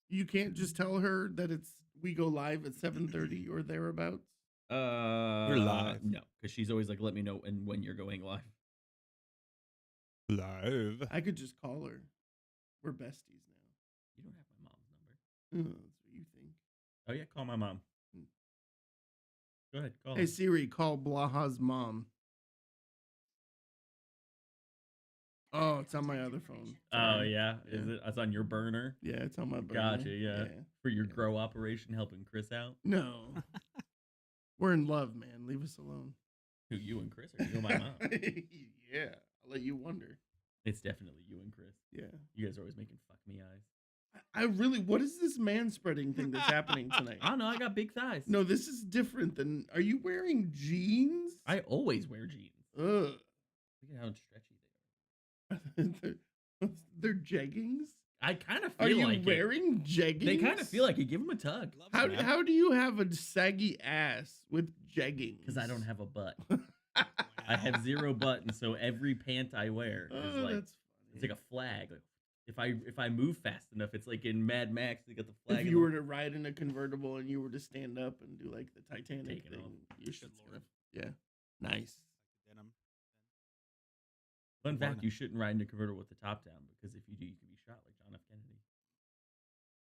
You can't just tell her that we go live at 7:30 or thereabouts. We're live. No, because she's always like, let me know when you're going live. Live. I could just call her. We're besties now. You don't have my mom's number. That's what you think. Oh yeah, call my mom. Go ahead, call Hey her. Siri, call Blaha's mom. Oh, it's on my other phone. Oh yeah, Yeah. is it? It's on your burner. Yeah, it's on my burner. Gotcha. Yeah, for your grow operation, helping Chris out. No. We're in love, man. Leave us alone. Who, you and Chris, or you and my mom? Yeah, I'll let you wonder. It's definitely you and Chris. Yeah. You guys are always making fuck me eyes. I really, what is this man spreading thing that's happening tonight? I don't know. I got big thighs. No, this is different than. Are you wearing jeans? I always wear jeans. Ugh. Look at how stretchy they are. They're jeggings. I kind of Are feel you like wearing jeggings? They kind of feel like it. Give them a tug. How do you have a saggy ass with jeggings? Because I don't have a butt. I have zero butt, and so every pant I wear is like it's like a flag. Like if I move fast enough, it's like in Mad Max. They got the flag. If you were to ride in a convertible and you were to stand up and do like the Titanic Take it thing, off. you should. Yeah, nice. Denim. Fun fact: you shouldn't ride in a convertible with the top down because if you do, you can be shot like John F. Kennedy.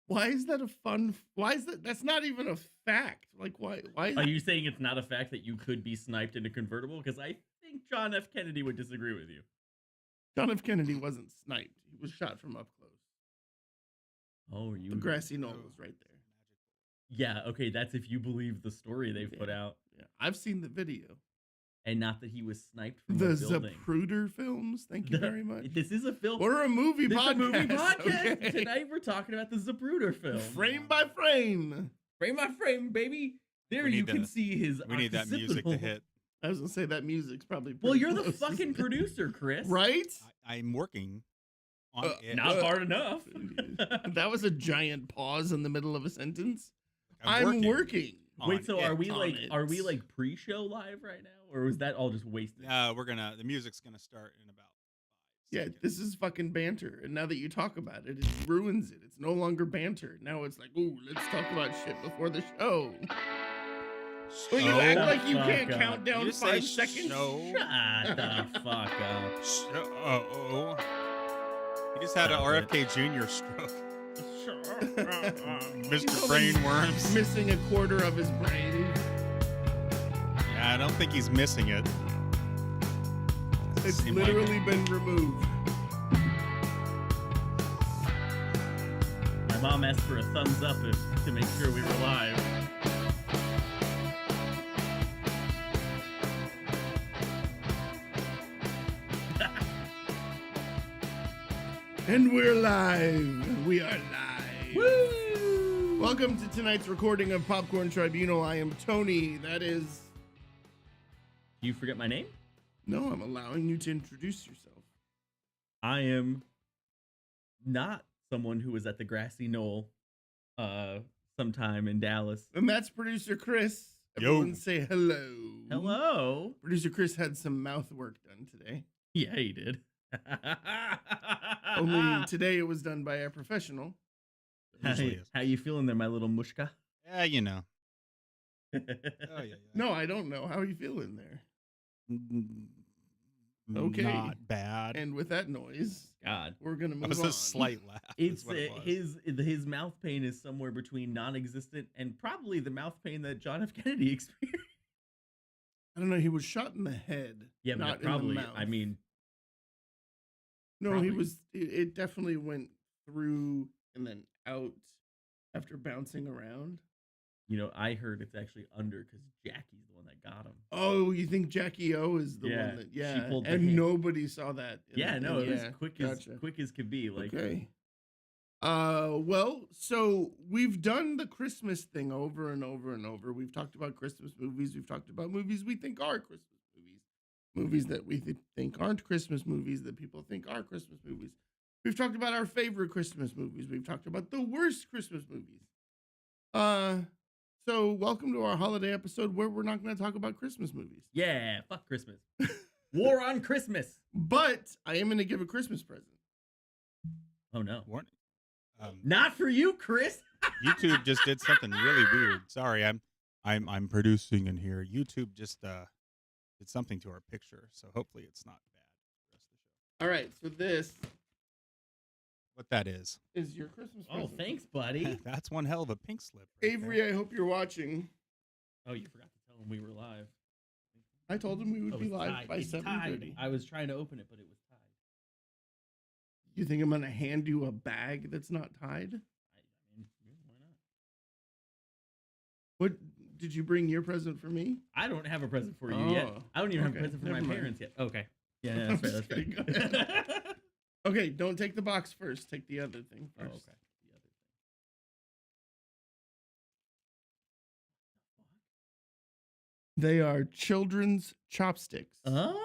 Why is that a fun? Why is that? That's not even a fact. Like why? Why? Are you saying it's not a fact that you could be sniped in a convertible? Because I think John F. Kennedy would disagree with you. John F. Kennedy wasn't sniped. He was shot from up close. Oh, are you? The grassy knoll was right there. Yeah. Okay, that's if you believe the story they've put out. Yeah, I've seen the video. And not that he was sniped from The a building. Zapruder films. Thank you very much. This is a film. We're a movie This is podcast. a movie podcast. Okay. Tonight we're talking about the Zapruder film. Frame by frame. Frame by frame, baby. There you can see his. We need that music to hit. I was gonna say that music's probably. Well, pretty you're the close. fucking producer, Chris. Right? I'm working on it. Not hard enough. That was a giant pause in the middle of a sentence. I'm working. Wait, so are we on it. pre-show live right now, or was that all just wasted? The music's gonna start in about 5 Yeah, seconds. this is fucking banter. And now that you talk about it, it ruins it. It's no longer banter. Now it's like, ooh, let's talk about shit before the show. Well, you act like you can't count down 5 seconds. Shut the fuck up. Oh. He just had an RFK Jr. stroke. Mr. Brainworms. Missing a quarter of his brain. Yeah, I don't think he's missing it. It's literally been removed. My mom asked for a thumbs up to make sure we were live. And we're live. We are live. Woo! Welcome to tonight's recording of Popcorn Tribunal. I am Tony. That is... You forget my name? No, I'm allowing you to introduce yourself. I am not someone who was at the grassy knoll sometime in Dallas. And that's producer Chris. Yo. Everyone say hello. Hello. Producer Chris had some mouth work done today. Yeah, he did. Only today it was done by a professional. How you feeling there, my little mushka? Yeah, you know. Oh, yeah. No, I don't know. How are you feeling there? Okay. Not bad. And with that noise, God, we're gonna move That was on. a slight laugh. it's what it was. his mouth pain is somewhere between non-existent and probably the mouth pain that John F. Kennedy experienced. I don't know. He was shot in the head. Yeah, but not probably. in the mouth. I mean, no, probably. he was. It definitely went through and then out after bouncing around. you know, I heard it's actually under because Jackie's the one that got him. Oh, you think Jackie O is the Yeah, one that? she Yeah, pulled the and hit. nobody saw that. Yeah, no, it was quick gotcha. as could be. Like, Okay. Well, so we've done the Christmas thing over and over and over. We've talked about Christmas movies. We've talked about movies we think are Christmas movies. Movies that we think aren't Christmas movies that people think are Christmas movies. We've talked about our favorite Christmas movies. We've talked about the worst Christmas movies. So welcome to our holiday episode where we're not going to talk about Christmas movies. yeah, fuck Christmas. War on Christmas. But I am going to give a Christmas present. Oh no. Warning. Not for you, Chris. YouTube just did something really weird. Sorry, I'm producing in here. YouTube just did something to our picture, so hopefully it's not bad for the rest of the show. All right, so this What that is? your Christmas Oh, present. thanks, buddy. That's one hell of a pink slip. Right Avery, I hope you're watching. Oh, you forgot to tell him we were live. I told him we would Oh, be it's live tied. by It's 7:30. tied. I was trying to open it, but it was tied. You think I'm gonna hand you a bag that's not tied? I mean, yeah, why not? What did you bring your present for me? I don't have a present for you yet. Oh, I don't even have a okay, present for my never mind. parents yet. Okay. Yeah, I'm that's just right. kidding. Go That's right. Okay, don't take the box first. Take the other thing Oh, first. okay. The other They are children's chopsticks. thing.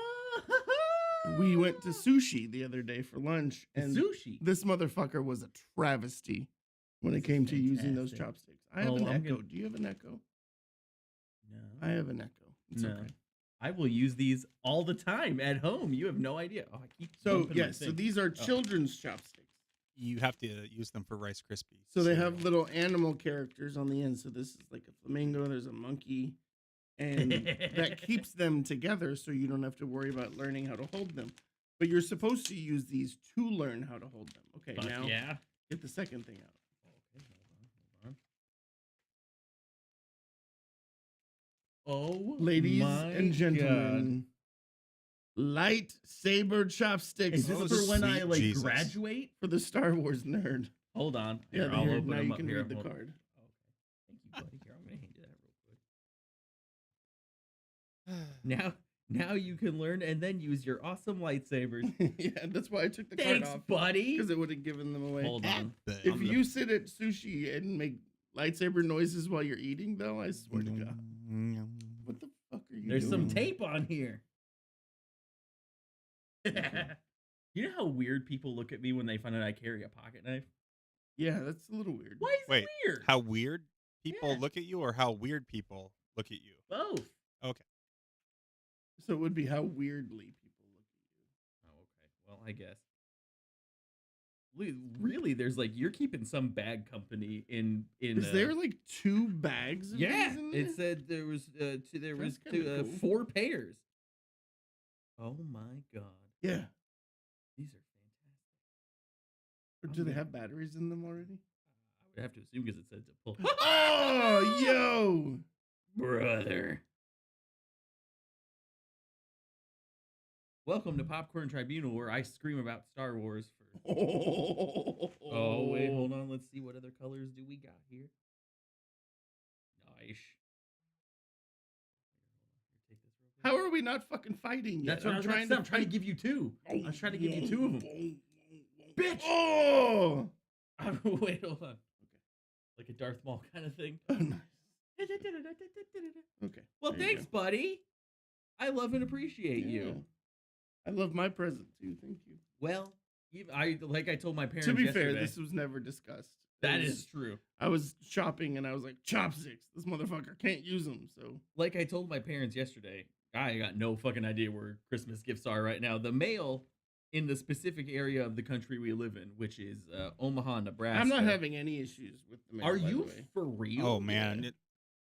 We went to sushi the other day for lunch, and sushi. this motherfucker was a travesty when it This is came to using those fantastic. chopsticks. I have Oh, an I'm Echo. gonna- Do you have an Echo? No. I have an Echo. It's No. okay. I will use these all the time at home. You have no idea. Oh, I keep So bumping my yes, so thing. these are children's chopsticks. You have to use them for Rice Krispies. So they cereal. have little animal characters on the end. So this is like a flamingo. There's a monkey, and that keeps them together, so you don't have to worry about learning how to hold them. But you're supposed to use these to learn how to hold them. Okay, Fuck now yeah. get the second thing out. Okay, hold on. Oh, Ladies my and gentlemen, lightsaber chopsticks God. Is Oh, this for when I sweet like Jesus. graduate? for the Star Wars nerd. Hold on. Yeah, Here, I'll here, open now them you up can here. read the Hold- card. Okay. Thank you, buddy. Here, I'm gonna hand you that real quick. Now you can learn and then use your awesome lightsabers. Yeah, that's why I took the Thanks, card off, budí. because it would have given them away. Hold on. But- If you sit at sushi and make lightsaber noises while you're eating, though, I swear to God, what the fuck are you There's doing? some tape on here. You know how weird people look at me when they find out I carry a pocket knife? Yeah, that's a little weird. Why is Wait, it weird? How weird people Yeah. look at you, or how weird people look at you? Both. Okay. So it would be how weirdly people look at you. Oh, okay. Well, I guess. Really, there's like you're keeping some bag company in. Is there like 2 bags? Of Yeah, these in there? it said there was That's kinda cool. 4 pairs. Oh my god, Yeah. these are fantastic. Or do they have batteries in them already? I would have to assume because it said to pull. Oh, yo! Brother. Welcome to Popcorn Tribunal, where I scream about Star Wars for. Oh wait, hold on. Let's see what other colors do we got here. Nice. How are we not fucking fighting yet? That's what I'm trying to. I'm trying to give you 2. I was trying to give you 2 of them. Bitch! Oh! Wait, hold on. Okay, like a Darth Maul kind of thing. Oh, nice. Okay. Well, there you thanks, go. buddy. I love and appreciate Yeah. you. I love my present too. Thank you. Well, I told my parents. To be yesterday, fair, this was never discussed. that It is was- true. I was shopping and I was like, chopsticks. This motherfucker can't use them. So Like I told my parents yesterday, I got no fucking idea where Christmas gifts are right now. The mail in the specific area of the country we live in, which is Omaha, Nebraska. I'm not having any issues with the mail. Are by the you way. for real? Oh man, Yeah.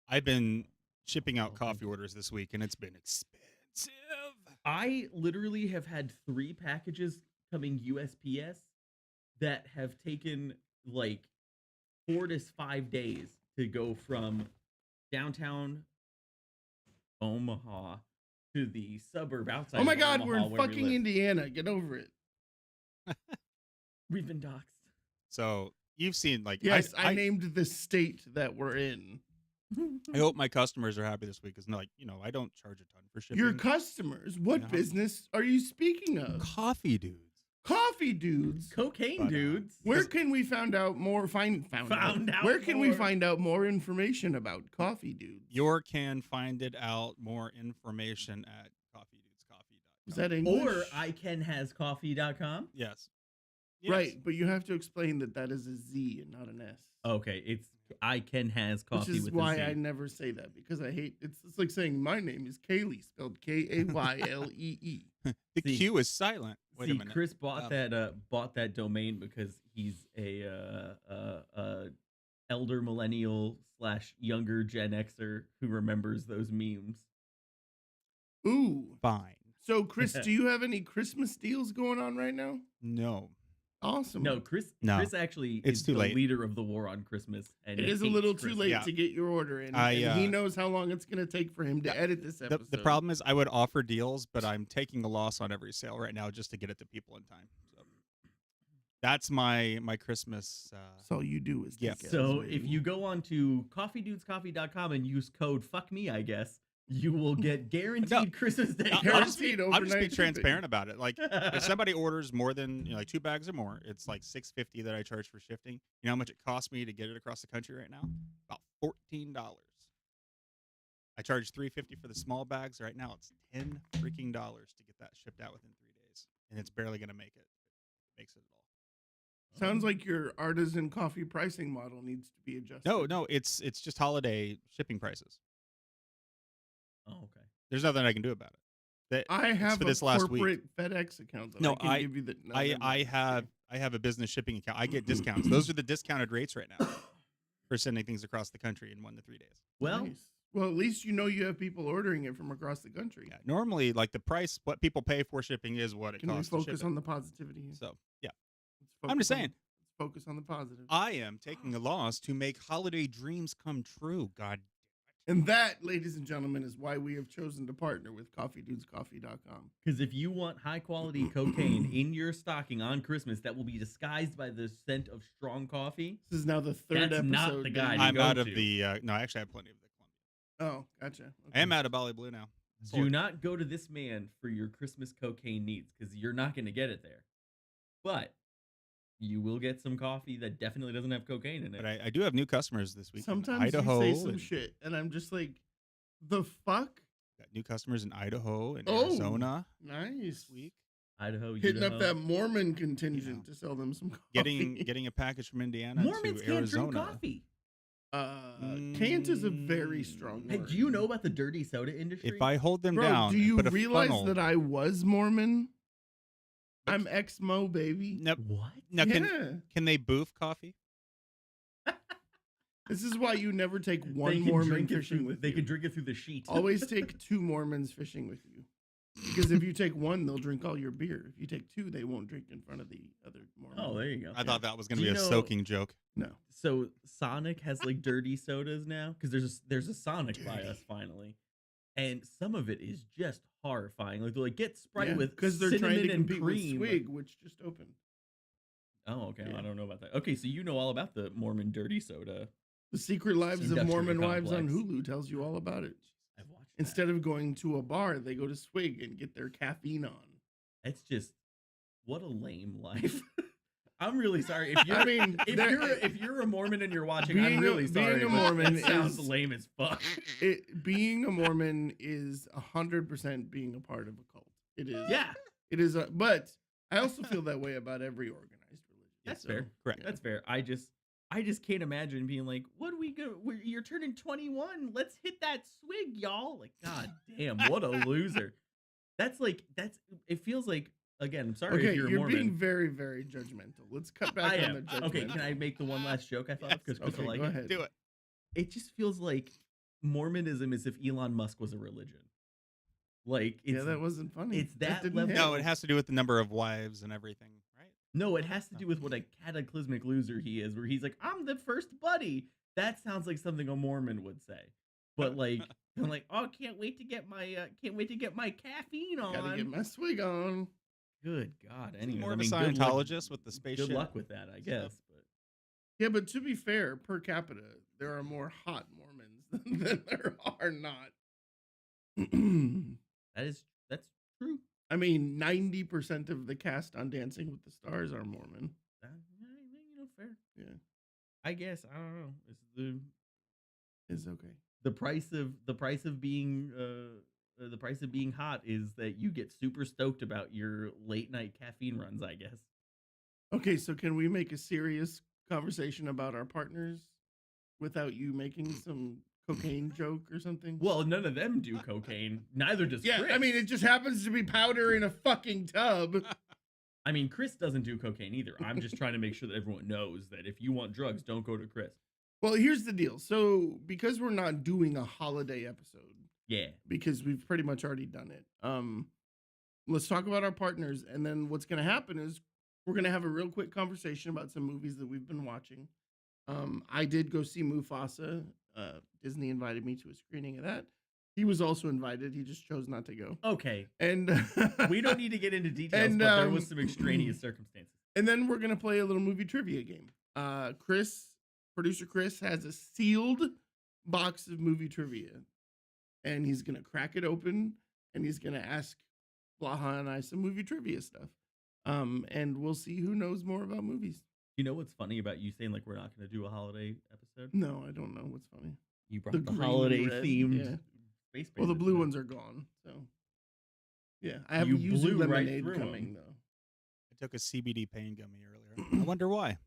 I've been shipping out Oh, coffee thank you. orders this week, and it's been expensive. I literally have had 3 packages coming USPS that have taken like 4 to 5 days to go from downtown Omaha to the suburb outside. Oh my of God, Omaha we're in where we fucking live. Indiana. Get over it. We've been doxxed. So you've seen like Yes, I named the state that we're in. I hope my customers are happy this week because like I don't charge a ton for shipping. Your customers. What Yeah. business are you speaking of? coffee dudes. Coffee dudes. Cocaine But, dudes. Where can we find out more? Found out. Where can we more. find out more information about coffee dudes? Can find it out more information at coffeedudescoffee.com. Is that English? Or icanhascoffee.com. Yes. Right, but you have to explain that is a Z and not an S. Okay, it's icanhascoffee Which is with why a Z. I never say that because I hate it's like saying my name is Kaylee spelled Kaylee. The See- Q is silent. Wait See, a minute. Chris bought that domain because he's a elder millennial / younger Gen Xer who remembers those memes. Ooh. Fine. So, Chris, do you have any Christmas deals going on right now? No. Awesome. No, Chris actually It's is too the late. leader of the war on Christmas. And It is a hates little too Christmas. late Yeah. to get your order in. I, and he knows how long it's going to take for him to edit this episode. The problem is I would offer deals, but I'm taking a loss on every sale right now just to get it to people in time. So that's my Christmas. That's all you do is yeah. take L's, So baby. if you go on to coffeedudescoffee.com and use code FUCKME, I guess, you will get guaranteed Christmas Day. I'll just be overnight transparent about it. Like if somebody orders more than like 2 bags or more, it's like $6.50 that I charge for shifting. You know how much it costs me to get it across the country right now? About $14. I charge $3.50 for the small bags. Right now, it's $10 freaking dollars to get that shipped out within 3 days, and it's barely going to make it. Makes it at all. Sounds like your artisan coffee pricing model needs to be adjusted. No, it's just holiday shipping prices. Oh, okay. There's nothing I can do about it. I have for a this last corporate FedEx account. That No, I can give you the. no, never I mind. have a business shipping account. I get discounts. Those are the discounted rates right now for sending things across the country in 1 to 3 days. Well, Nice. Well, at least you know you have people ordering it from across the country. Yeah, normally, like the price, what people pay for shipping is what it Can we costs to ship focus it. on the positivity here? So yeah, Let's I'm focus just on- saying. Let's focus on the positive. I am taking a loss to make holiday dreams come true. God. And that, ladies and gentlemen, is why we have chosen to partner with CoffeeDudesCoffee.com. because if you want high quality cocaine in your stocking on Christmas that will be disguised by the scent of strong coffee, This is now the third That's episode. not the that guy you- to I'm go out of to. the. No, actually, I have plenty of the Columbia. Oh, gotcha. I am out of Bali Blue now. do not go to this man for your Christmas cocaine needs because you're not going to get it there. But you will get some coffee that definitely doesn't have cocaine in it. But I do have new customers this week. Sometimes in Idaho. you say some and shit, and I'm just like, the fuck? Got new customers in Idaho and Oh, Arizona Nice. this week. Idaho, Hitting Idaho. up that Mormon contingent to sell them some coffee. Getting a package from Indiana Mormons to can't Arizona. drink coffee. Can't is a very strong Hey, word. do you know about the dirty soda industry? If I hold them Bro, down, do and you put a realize funnel, that I was Mormon? I'm ex-Mo, baby. No, What? now Yeah. can they boof coffee? This is why you never take They one can Mormon drink it fishing through- with They you. can drink it through the sheet. Always take 2 Mormons fishing with you. Because if you take one, they'll drink all your beer. If you take 2, they won't drink in front of the other Mormon. Oh, there you go. I thought that was going Do to be you a know- soaking joke. No. So Sonic has like dirty sodas now because there's a Sonic by us Dirty. finally, and some of it is just horrifying. Like they're like get Sprite Yeah, with because they're cinnamon trying to and compete cream. with Swig, which just opened. Oh, okay. Yeah. I don't know about that. Okay, so you know all about the Mormon dirty soda. The Secret Lives of Industrial Mormon Wives on complex. Hulu tells you all about it. I've watched. Instead of going to a bar, they go to Swig and get their caffeine on. it's just what a lame life. I'm really sorry if you're. I mean, if you're a Mormon and you're watching, I'm Being a- really sorry. being a but Mormon it sounds is- lame as fuck. Being a Mormon is 100% being a part of a cult. It is. Yeah, It is. But I also feel that way about every organized religion. that's so, fair. Correct. That's fair. I just can't imagine being like, what do we go? You're turning 21. Let's hit that swig, y'all. Like, god damn, what a loser. It feels like, again, I'm sorry Okay, if you're a you're Mormon. being very, very judgmental. Let's cut back I on am. the judgmental. Okay, can I make the one last joke I thought of? Because Chris Okay, will like go it? ahead. Do it. It just feels like Mormonism is if Elon Musk was a religion. Like, it's, Yeah, that wasn't funny. it's that didn't level- hit. No, it has to do with the number of wives and everything, right? No, it has to do with what a cataclysmic loser he is, where he's like, I'm the first buddy. That sounds like something a Mormon would say. But like, I'm like, oh, can't wait to get my caffeine on. Gotta get my swig on. Good God. Anyway, More I of a mean, good luck- Scientologist with the spaceship. Good luck with that, I guess. But Yeah, but to be fair, per capita, there are more hot Mormons than there are not. that's true. I mean, 90% of the cast on Dancing with the Stars are Mormon. Fair. Yeah, I guess I don't know. It's the it's okay. price of being the price of being hot is that you get super stoked about your late night caffeine runs, I guess. Okay, so can we make a serious conversation about our partners without you making some cocaine joke or something? Well, none of them do cocaine. Neither does yeah, Chris. I mean, it just happens to be powder in a fucking tub. I mean, Chris doesn't do cocaine either. I'm just trying to make sure that everyone knows that if you want drugs, don't go to Chris. Well, here's the deal. So, because we're not doing a holiday episode, Yeah. because we've pretty much already done it, let's talk about our partners. And then what's going to happen is we're going to have a real quick conversation about some movies that we've been watching. I did go see Mufasa. Disney invited me to a screening of that. He was also invited. He just chose not to go. Okay. And We don't need to get into details, And, but there was some extraneous circumstances. And then we're gonna play a little movie trivia game. Producer Chris, has a sealed box of movie trivia, and he's gonna crack it open, and he's gonna ask Blaha and I some movie trivia stuff. And we'll see who knows more about movies. You know what's funny about you saying like we're not going to do a holiday episode? No, I don't know what's funny. You brought The the green and holiday red, themed yeah. space. Well, the Bandit blue today. ones are gone, so yeah. I have You a yuzu blew right lemonade through coming 'em. though. I took a CBD pain gummy earlier. I wonder why.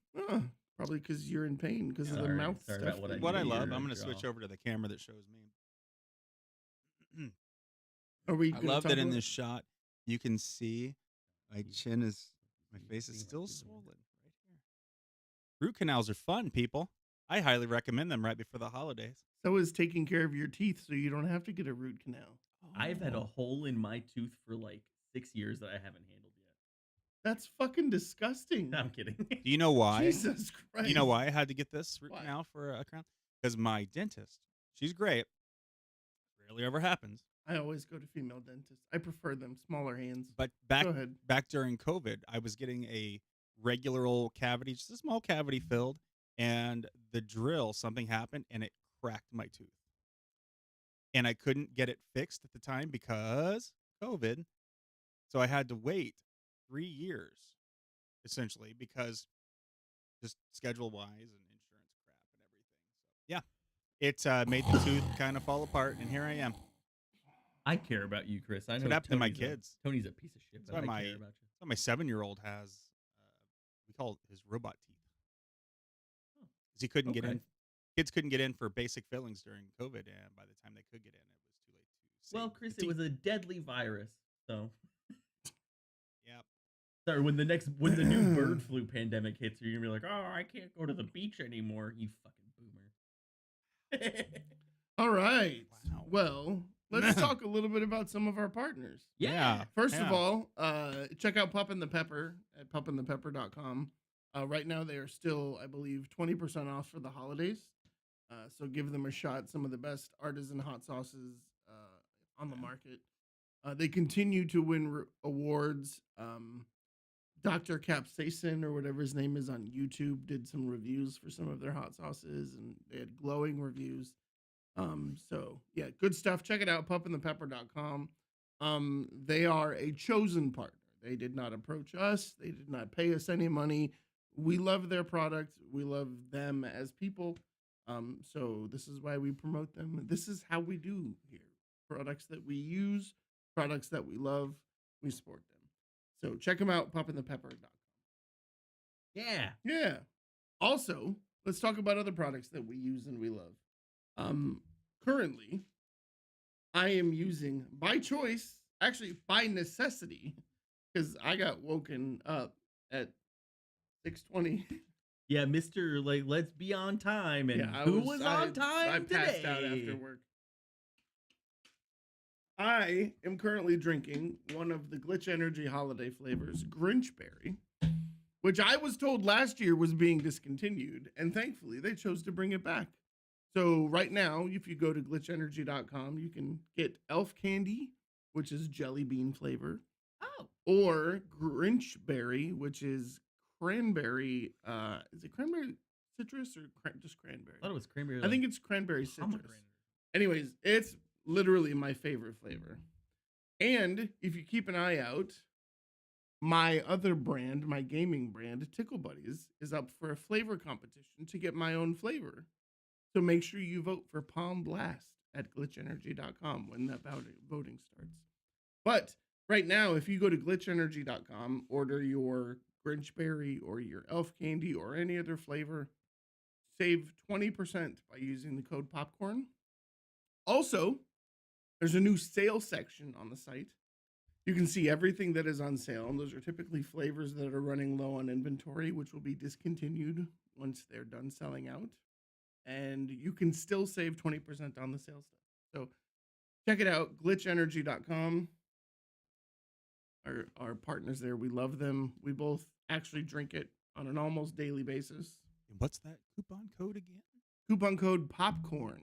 Probably because you're in pain because of the Sorry, mouth sorry stuff. about what I What I did love, here, I'm going to draw. switch over to the camera that shows me. Are we? I gonna love talk that in about- this shot you can see my chin is, my face is still swollen right here. Root canals are fun, people. I highly recommend them right before the holidays. So is taking care of your teeth so you don't have to get a root canal. I've had a Oh. hole in my tooth for like 6 years that I haven't handled yet. That's fucking disgusting. I'm kidding. Do you know why? Jesus Christ. You know why I had to get this root Why? canal for a crown? Because my dentist, she's great. Rarely ever happens. I always go to female dentists. I prefer them, smaller hands. But Go ahead. back during COVID, I was getting a regular old cavity, just a small cavity filled, and the drill, something happened, and it cracked my tooth. And I couldn't get it fixed at the time because COVID. So I had to wait 3 years, essentially, because just schedule wise and insurance crap and everything. So yeah, it made the tooth kind of fall apart, and here I am. I care about you, Chris. I That's know what happened to my Tony's kids. Tony's a piece of shit, That's but why I care about you. So my 7-year-old has, we call it his robot teeth. 'Cause he couldn't get Okay. in. Kids couldn't get in for basic fillings during COVID, and by the time they could get in, it was too late to save Well, the Chris, it teeth. was a deadly virus. So Yeah. sorry, when the new bird flu pandemic hits, you're gonna be like, oh, I can't go to the beach anymore. You fucking boomer. All right. Wow. Well, let's talk a little bit about some of our partners. Yeah. First of Yeah. all, check out Pup and the Pepper at pupandthepepper.com. Right now, they are still, I believe, 20% off for the holidays. So give them a shot. Some of the best artisan hot sauces on the market. They continue to win awards. Dr. Capsaicin, or whatever his name is, on YouTube did some reviews for some of their hot sauces, and they had glowing reviews. So yeah, good stuff. Check it out, pupandthepepper.com. They are a chosen partner. They did not approach us. They did not pay us any money. We love their product. We love them as people. So this is why we promote them. This is how we do here. Products that we use, products that we love, we support them. So check them out, pupandthepepper.com. Yeah. Yeah. Also, let's talk about other products that we use and we love. Currently, I am using, by choice, actually by necessity, because I got woken up at 6:20. Yeah, Mr. Like, let's be on time. And Yeah, who was on I time passed today? out after work. I am currently drinking one of the Glitch Energy holiday flavors, Grinch Berry, which I was told last year was being discontinued, and thankfully they chose to bring it back. So right now, if you go to glitchenergy.com, you can get Elf Candy, which is jelly bean flavor, Oh, or Grinch Berry, which is cranberry. Is it cranberry citrus or just cranberry? I thought it was cranberry. I think it's cranberry citrus. pomegranate. Anyways, it's literally my favorite flavor. And if you keep an eye out, my other brand, my gaming brand, Tickle Buddies, is up for a flavor competition to get my own flavor. So make sure you vote for Palm Blast at glitchenergy.com when that voting starts. But right now, if you go to glitchenergy.com, order your Grinch Berry or your Elf Candy or any other flavor, save 20% by using the code POPCORN. Also, there's a new sale section on the site. You can see everything that is on sale, and those are typically flavors that are running low on inventory, which will be discontinued once they're done selling out. and you can still save 20% on the sales stuff. So check it out, glitchenergy.com. Our partners there, we love them. We both actually drink it on an almost daily basis. And what's that coupon code again? Coupon code popcorn,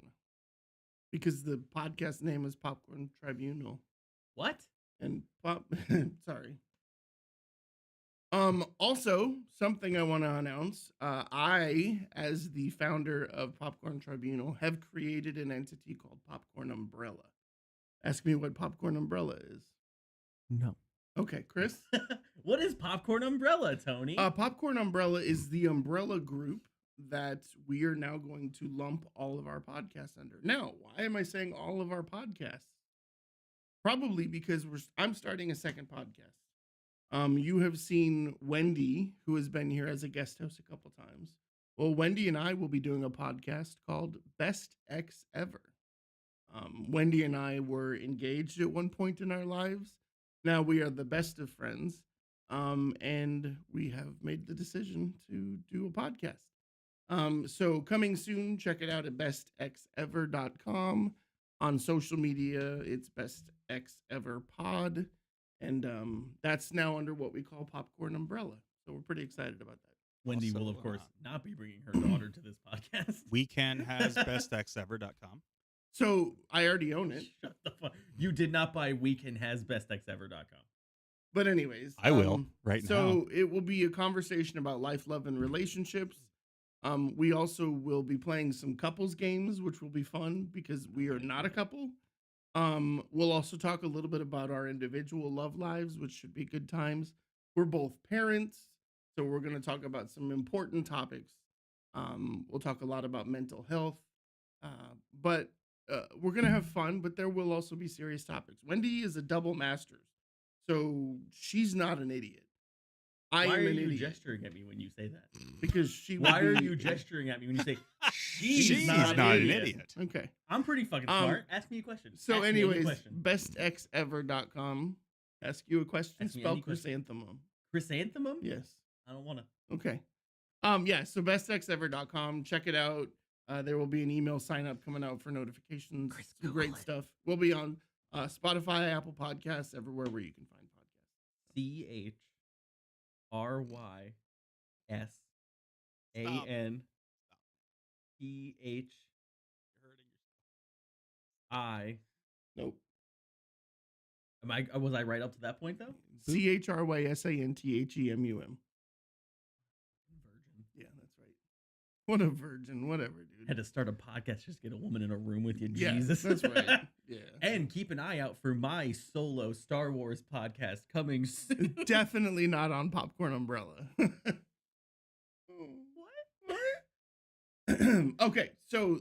because the podcast name is Popcorn Tribunal. What? And sorry. Also, something I want to announce. I, as the founder of Popcorn Tribunal, have created an entity called Popcorn Umbrella. Ask me what Popcorn Umbrella is. No. Okay, Chris. What is Popcorn Umbrella, Tony? Popcorn Umbrella is the umbrella group that we are now going to lump all of our podcasts under. Now, why am I saying all of our podcasts? Probably because I'm starting a second podcast. You have seen Wendy, who has been here as a guest host a couple times. Well, Wendy and I will be doing a podcast called Best Ex Ever. Wendy and I were engaged at one point in our lives. Now we are the best of friends, and we have made the decision to do a podcast. So coming soon, check it out at bestexever.com. On social media, it's Best Ex Ever Pod. And that's now under what we call Popcorn Umbrella. So we're pretty excited about that. Wendy Also, will, of course, not be bringing her daughter to this podcast. Weekend has bestexever.com. So I already own it. Shut the fuck. You did not buy weekendhasbestexever.com. But anyways. I will right now. So it will be a conversation about life, love, and relationships. We also will be playing some couples games, which will be fun because we are not a couple. We'll also talk a little bit about our individual love lives, which should be good times. We're both parents, so we're going to talk about some important topics. We'll talk a lot about mental health, but we're going to have fun, but there will also be serious topics. Wendy is a double master's, so she's not an idiot. I Why am are an you idiot gesturing at me when you say that? because she. Why would are be- you gesturing at me when you say She's not not an an idiot? idiot. Okay. I'm pretty fucking smart. Ask me a question. So, Ask me any anyways, question. bestexever.com. Ask you a question. Ask me Spell any question. chrysanthemum. Chrysanthemum? Yes. I don't want to. Okay. Yeah. So bestexever.com. Check it out. There will be an email sign up coming out for notifications. Chris, Some Google great it. stuff. We'll be on Spotify, Apple Podcasts, everywhere where you can find podcasts. CHRYSANPHI. Nope. Was I right up to that point though? CHRYSANTHEMUM. Virgin. Yeah, that's right. What a virgin. Whatever, dude. Had to start a podcast just to get a woman in a room with you. Yeah, Jesus. that's right. Yeah. And keep an eye out for my solo Star Wars podcast coming soon. Definitely not on Popcorn Umbrella. Okay, so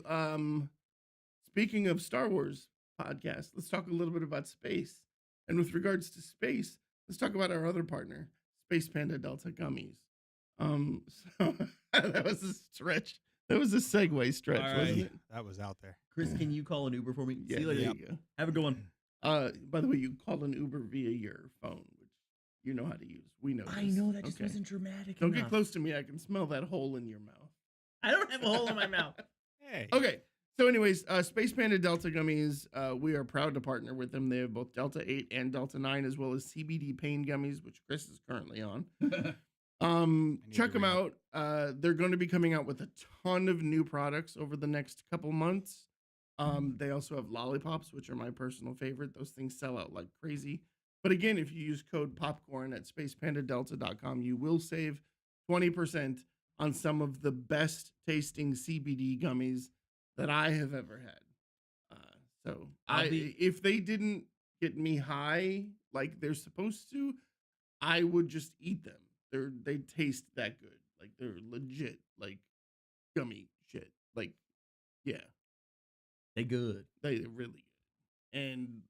speaking of Star Wars podcast, let's talk a little bit about space. And with regards to space, let's talk about our other partner, Space Panda Delta Gummies. So that was a stretch. That was a segue stretch, All wasn't right. it? That was out there. Chris, can you call an Uber for me? Yeah, See you there later. you go. Have a good one. By the way, you call an Uber via your phone, which you know how to use. We know. I this. know that just Okay. wasn't dramatic Don't enough. get close to me. I can smell that hole in your mouth. I don't have a hole in my mouth. Hey. Okay. So, anyways, Space Panda Delta Gummies, we are proud to partner with them. They have both Delta 8 and Delta 9, as well as CBD pain gummies, which Chris is currently on. need Check to them read out. They're going to be coming out with a ton of new products over the next couple months. They also have lollipops, which are my personal favorite. Those things sell out like crazy. But again, if you use code popcorn at spacepandadelta.com, you will save 20% on some of the best tasting CBD gummies that I have ever had. So if they didn't get me high like they're supposed to, I would just eat them. They taste that good. Like they're legit, like gummy shit. Like, yeah, They good. they're really good. And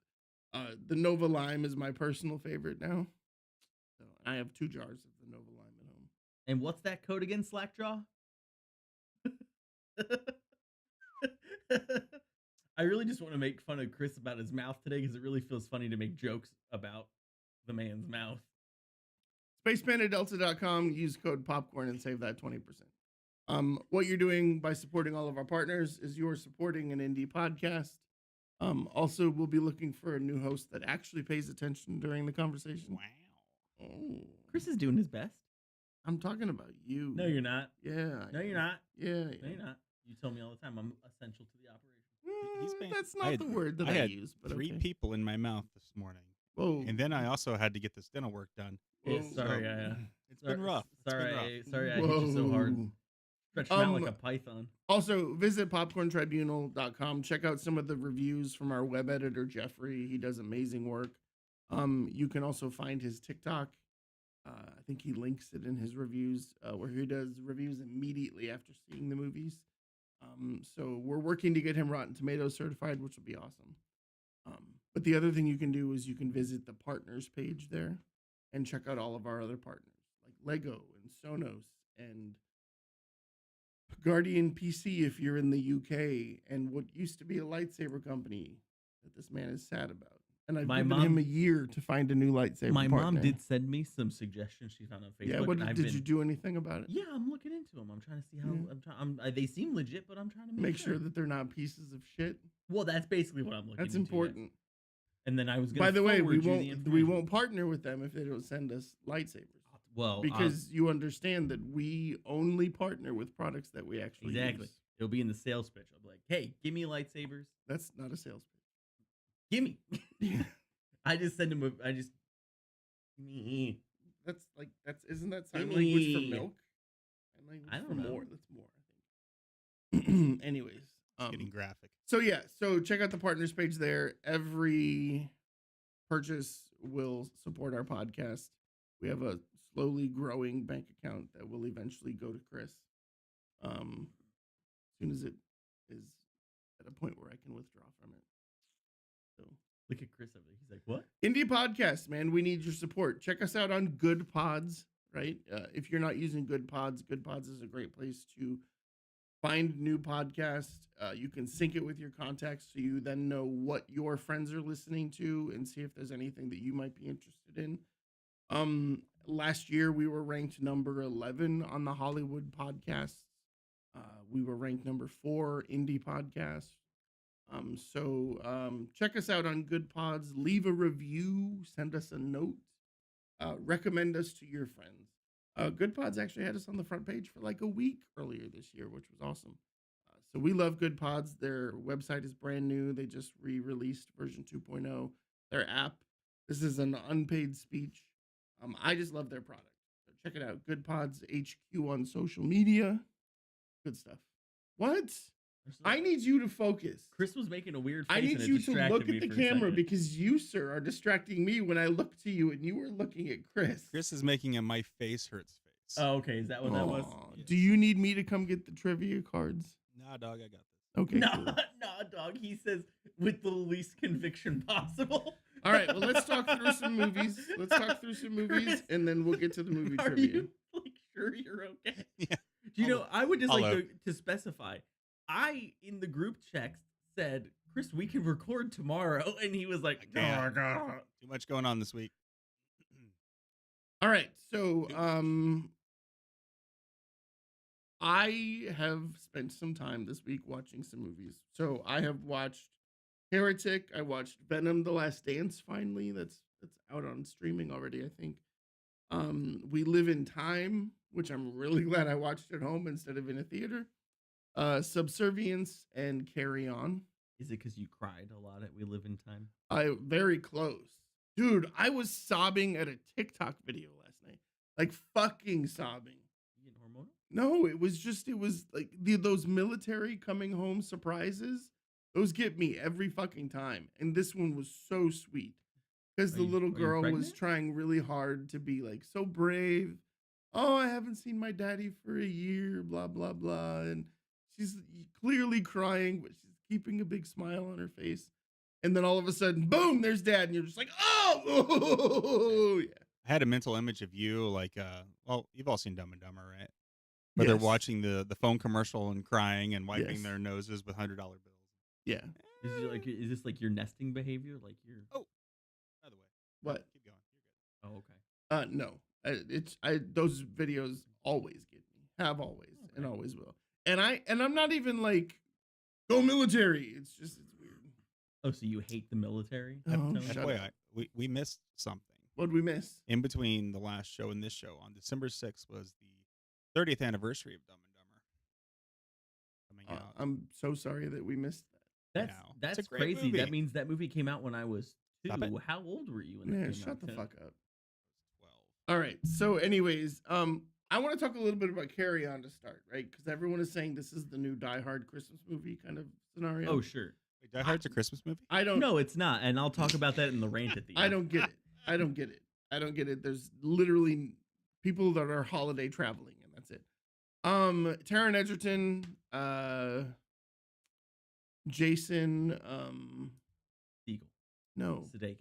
the Nova Lime is my personal favorite now. So I have 2 jars of the Nova Lime at home. And what's that code again, Slackjaw? I really just want to make fun of Chris about his mouth today because it really feels funny to make jokes about the man's mouth. SpacePandaDelta.com, use code popcorn and save that 20%. What you're doing by supporting all of our partners is you're supporting an indie podcast. Also, we'll be looking for a new host that actually pays attention during the conversation. Wow. Oh, Chris is doing his best. I'm talking about you. No, you're not. Yeah. No, you're not. Yeah. No, you're not. You tell me all the time I'm essential to the operation. He's paying- That's I not had- the word that I I had use, but 3 okay. people in my mouth this morning. Whoa. And then I also had to get this dental work done. Yeah, Whoa. sorry, It's been rough. It's been rough. Sorry, I hit you so hard. Whoa. Stretched him out like a python. Also, visit popcorntribunal.com. Check out some of the reviews from our web editor, Jeffrey. He does amazing work. You can also find his TikTok. I think he links it in his reviews, where he does reviews immediately after seeing the movies. So we're working to get him Rotten Tomatoes certified, which will be awesome. But the other thing you can do is you can visit the partners page there and check out all of our other partners like Lego and Sonos and Guardian PC if you're in the UK, and what used to be a lightsaber company that this man is sad about. And I've given him a year to find a new lightsaber My mom partner. did send me some suggestions she found on Facebook. Yeah, what and I've did been- you do anything about it? Yeah, I'm looking into them. I'm trying to see how Yeah. they seem legit, but I'm trying to Make sure that they're not pieces of shit. Well, that's basically what I'm looking. That's into, yes. important. And then I was going By the way, we information. won't partner with them if they don't send us lightsabers. Well, Because you understand that we only partner with products that we actually exactly. use. It'll be in the sales pitch. I'll be like, "Hey, give me lightsabers. That's not a sales Give me." pitch. I just send them. Isn't that sign language for Gimme. milk? Sign language I don't for know. more. That's more, I think. Anyways, It's getting graphic. so check out the partners page there. Every purchase will support our podcast. We have a slowly growing bank account that will eventually go to Chris. As soon as it is at a point where I can withdraw from it. So Look at Chris over there. He's like, "What?" indie podcast, man, we need your support. Check us out on Good Pods, right? If you're not using Good Pods is a great place to find new podcasts. You can sync it with your contacts so you then know what your friends are listening to and see if there's anything that you might be interested in. Last year we were ranked number 11 on the Hollywood podcasts. We were ranked number 4 indie podcasts. So check us out on Good Pods. Leave a review. Send us a note. Recommend us to your friends. Good Pods actually had us on the front page for like a week earlier this year, which was awesome. So we love Good Pods. Their website is brand new. They just re-released version 2.0. Their app. This is an unpaid speech. I just love their product. So check it out. Good Pods HQ on social media. Good stuff. What? I need you to focus. Chris was making a weird face. I need and it you to distracted look me at the for a camera second. because you, sir, are distracting me when I look to you and you were looking at Chris. Chris is making a my face hurts face. Oh, okay. Is that what that was? Aw, Yes. Do you need me to come get the trivia cards? Nah, dog, I got this. Okay. No, Cool. no, dog. He says with the least conviction possible. All right. Well, let's talk through some movies. Let's talk through some movies, and then we'll get to the movie Are trivia. you like sure you're okay? Yeah. Do you know? I would just I'll like look. to specify. I in the group text said, "Chris, we can record tomorrow," and he was like, I can't. "Oh my god." Too much going on this week. All right. So, I have spent some time this week watching some movies. So I have watched Heretic. I watched Venom: The Last Dance. Finally, that's out on streaming already, I think. We Live in Time, which I'm really glad I watched at home instead of in a theater. Subservience and Carry On. Is it because you cried a lot at We Live in Time? Very close. Dude, I was sobbing at a TikTok video last night. Like fucking sobbing. You get hormonal? No, it was like those military coming home surprises. Those get me every fucking time. And this one was so sweet. Because the little are you girl was pregnant? trying really hard to be like so brave. Oh, I haven't seen my daddy for a year, blah, blah, blah. And she's clearly crying, but she's keeping a big smile on her face. And then all of a sudden, boom, there's dad. And you're just like, oh, yeah. I had a mental image of you, like, well, you've all seen Dumb and Dumber, right? Where they're Yes. watching the phone commercial and crying and wiping Yes. their noses with $100 bills. Yeah. Is this like your nesting behavior? Like you're By the way, What? keep going. You're good. Oh, okay. No. Those videos always get me. Have always. Okay. and always will. And I'm not even like go military. It's weird. Oh, so you hate the military? Oh, Tony? shut FYI, up. we missed something. What'd we miss? In between the last show and this show, on December 6th was the 30th anniversary of Dumb and Dumber coming out. I'm so sorry that we missed I That's know. It's a that's great crazy. movie. That means that movie came out when I was Stop it. 2. How old were you when that. that Yeah, came shut out? the 10? fuck up. 12. All right. So, anyways, I want to talk a little bit about Carry On to start, right? Because everyone is saying this is the new Die Hard Christmas movie kind of scenario. Oh, sure. Wait, Die Hard's a Christmas movie? I don't. No, it's not, and I'll talk about that in the rant at the end. I don't get it. I don't get it. I don't get it. There's literally people that are holiday traveling, and that's it. Taron Egerton, Jason, Eagle. no, Sudeikis.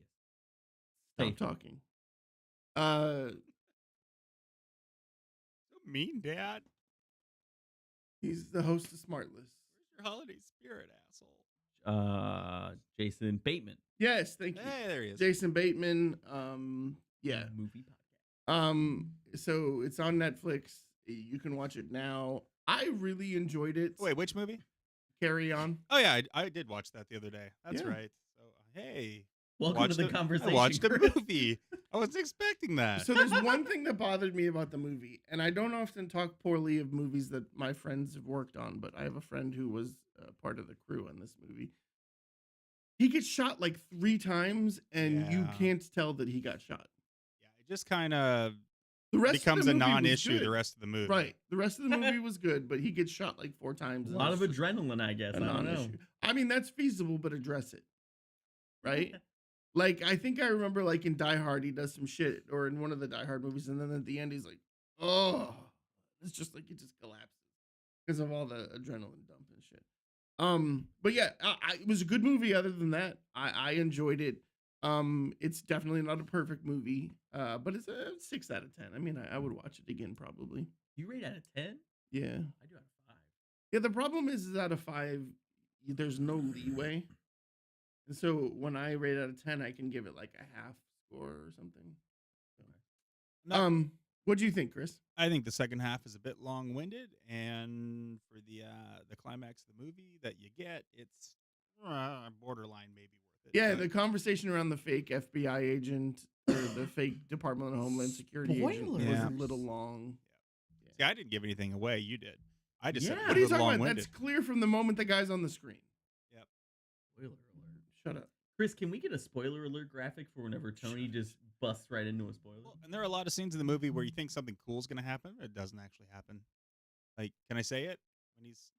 stop Statham. talking. So mean, Dad. He's the host of Smartless. Where's your holiday spirit, asshole? Jason Bateman. Yes, thank you. Hey, there he is. Jason Bateman. Yeah. Movie podcast. So it's on Netflix. You can watch it now. I really enjoyed it. Wait, which movie? Carry On. Oh, yeah, I did watch that the other day. That's Yeah. right. So, hey. Welcome to the conversation. I watched a Chris. movie. I wasn't expecting that. So there's one thing that bothered me about the movie, and I don't often talk poorly of movies that my friends have worked on, but I have a friend who was part of the crew on this movie. He gets shot like 3 times, and you Yeah. can't tell that he got shot. Yeah, it just kind of The rest becomes of a the movie was non-issue good. the rest of the movie. Right. The rest of the movie was good, but he gets shot like 4 times. A and lot it's of just adrenaline, I guess. a I don't know. non-issue. I mean, that's feasible, but address it. Right? Like, I think I remember, like, in Die Hard, he does some shit, or in one of the Die Hard movies, and then at the end, he's like, oh, it's just like, it just collapses because of all the adrenaline dump and shit. But yeah, it was a good movie. Other than that, I enjoyed it. It's definitely not a perfect movie, but it's a 6 out of 10. I mean, I would watch it again, probably. You rate out of 10? Yeah. I do out of 5. Yeah, the problem is out of 5, there's no leeway. And so when I rate out of 10, I can give it like a half score or something. No. What do you think, Chris? I think the second half is a bit long-winded, and for the climax of the movie that you get, it's borderline maybe worth it. Yeah, but the conversation around the fake FBI agent or the fake Department of Homeland Security agent was Yeah. a little long. See, I didn't give anything away. You did. I just said Yeah. it What was are you a little talking about? long-winded. That's clear from the moment the guy's on the screen. Spoiler alert. Shut up. Chris, can we get a spoiler alert graphic for whenever Tony just busts right into a spoiler? Well, and there are a lot of scenes in the movie where you think something cool is going to happen, but it doesn't actually happen. Like, can I say it? When he's